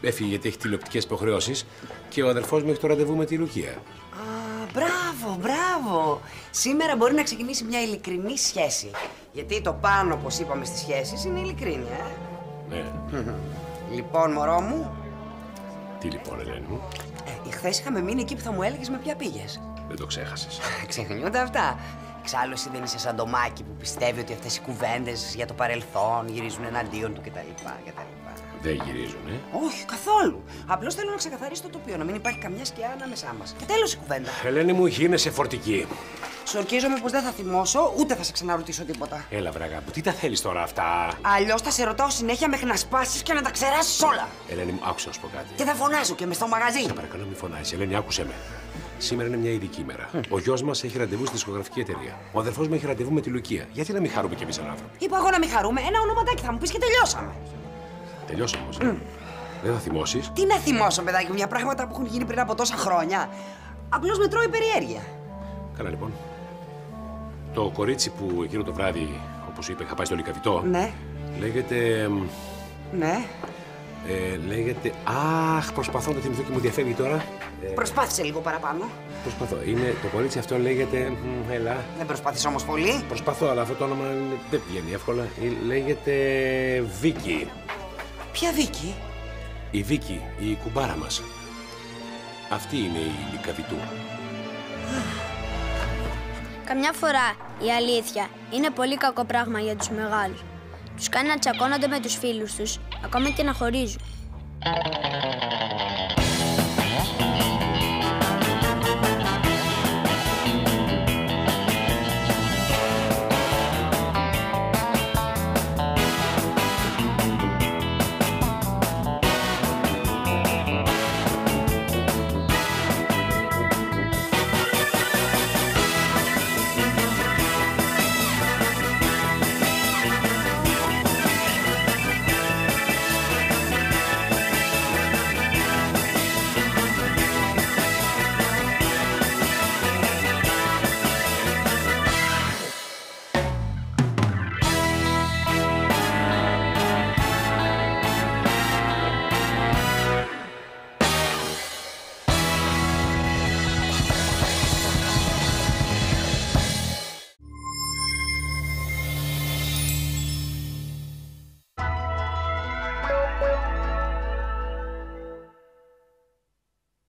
Speaker 2: έφυγε γιατί έχει τηλεοπτικές υποχρεώσεις και ο αδερφός μου έχει το ραντεβού με τη Λουκία.
Speaker 3: Μπράβο, μπράβο. Σήμερα μπορεί να ξεκινήσει μια ειλικρινή σχέση. Γιατί το πάνω, όπως είπαμε στις σχέσεις, είναι ειλικρίνεια,
Speaker 2: Ναι.
Speaker 3: Λοιπόν, μωρό μου.
Speaker 2: Τι λοιπόν, Ελένη μου?
Speaker 3: Χθες είχαμε μείνει εκεί που θα μου έλεγες με ποια πήγες.
Speaker 2: Δεν το ξέχασες.
Speaker 3: Ξεχνιούνται αυτά. Εξάλλου, εσύ δεν είσαι σαν το Μάκη που πιστεύει ότι αυτές οι κουβέντες για το παρελθόν γυρίζουν εναντίον του κτλ.
Speaker 2: Δεν γυρίζουν,
Speaker 3: Όχι, καθόλου. Απλώς θέλω να ξεκαθαρίσει το τοπίο, να μην υπάρχει καμιά σκιά ανάμεσά μας. Και τέλος η κουβέντα.
Speaker 2: Ελένη μου, γίνεσαι φορτική.
Speaker 3: Σου ορκίζομαι πως δεν θα θυμώσω, ούτε θα σε ξαναρωτήσω τίποτα.
Speaker 2: Έλα, βράγα μου, τι τα θέλεις τώρα αυτά?
Speaker 3: Αλλιώς θα σε ρωτάω συνέχεια μέχρι να σπάσεις και να τα ξεράσεις όλα.
Speaker 2: Ελένη μου, άκουσα να σου πω κάτι.
Speaker 3: Και θα φωνάζω και μες στο μαγαζί.
Speaker 2: Σε παρακαλώ, μην φωνάζεις. Ελένη, άκουσέ με. Σήμερα είναι μια ειδική μέρα. Ο γιος μας έχει ραντεβού στη δισκογραφική εταιρεία. Ο αδερφός μου έχει ραντεβού με τη Λουκία. Γιατί να μην χαρούμε κι εμείς έναν άνθρωπο?
Speaker 3: Είπα εγώ να μην χαρούμε, ένα ονοματάκι θα μου πεις και τελειώσαμε.
Speaker 2: Τελειώσαμε όμως. Δεν θα θυμώσεις?
Speaker 3: Τι να θυμώσω, παιδάκι μου, για πράγματα που έχουν γίνει πριν από τόσα χρόνια. Απλώς με τρώει περιέργεια.
Speaker 2: Καλά λοιπόν. Το κορίτσι που εκείνο το βράδυ, όπως σου είπε, είχα πάει στο Λυκαβητό.
Speaker 3: Ναι.
Speaker 2: Λέγεται.
Speaker 3: Ναι.
Speaker 2: Λέγεται. Αχ, προσπαθώ να το θυμηθώ και μου διαφεύγει τώρα.
Speaker 3: Προσπάθησε λίγο παραπάνω.
Speaker 2: Προσπαθώ. Είναι, το κορίτσι αυτό λέγεται. Έλα.
Speaker 3: Δεν προσπάθησε όμως πολύ.
Speaker 2: Προσπαθώ, αλλά αυτό το όνομα δεν βγαίνει εύκολα. Λέγεται Βίκη.
Speaker 3: Ποια Βίκη?
Speaker 2: Η Βίκη, η κουμπάρα μας. Αυτή είναι η Λυκαβητού.
Speaker 1: Καμιά φορά η αλήθεια είναι πολύ κακό πράγμα για τους μεγάλους. Τους κάνει να τσακώνονται με τους φίλους τους, ακόμα και να χωρίζουν.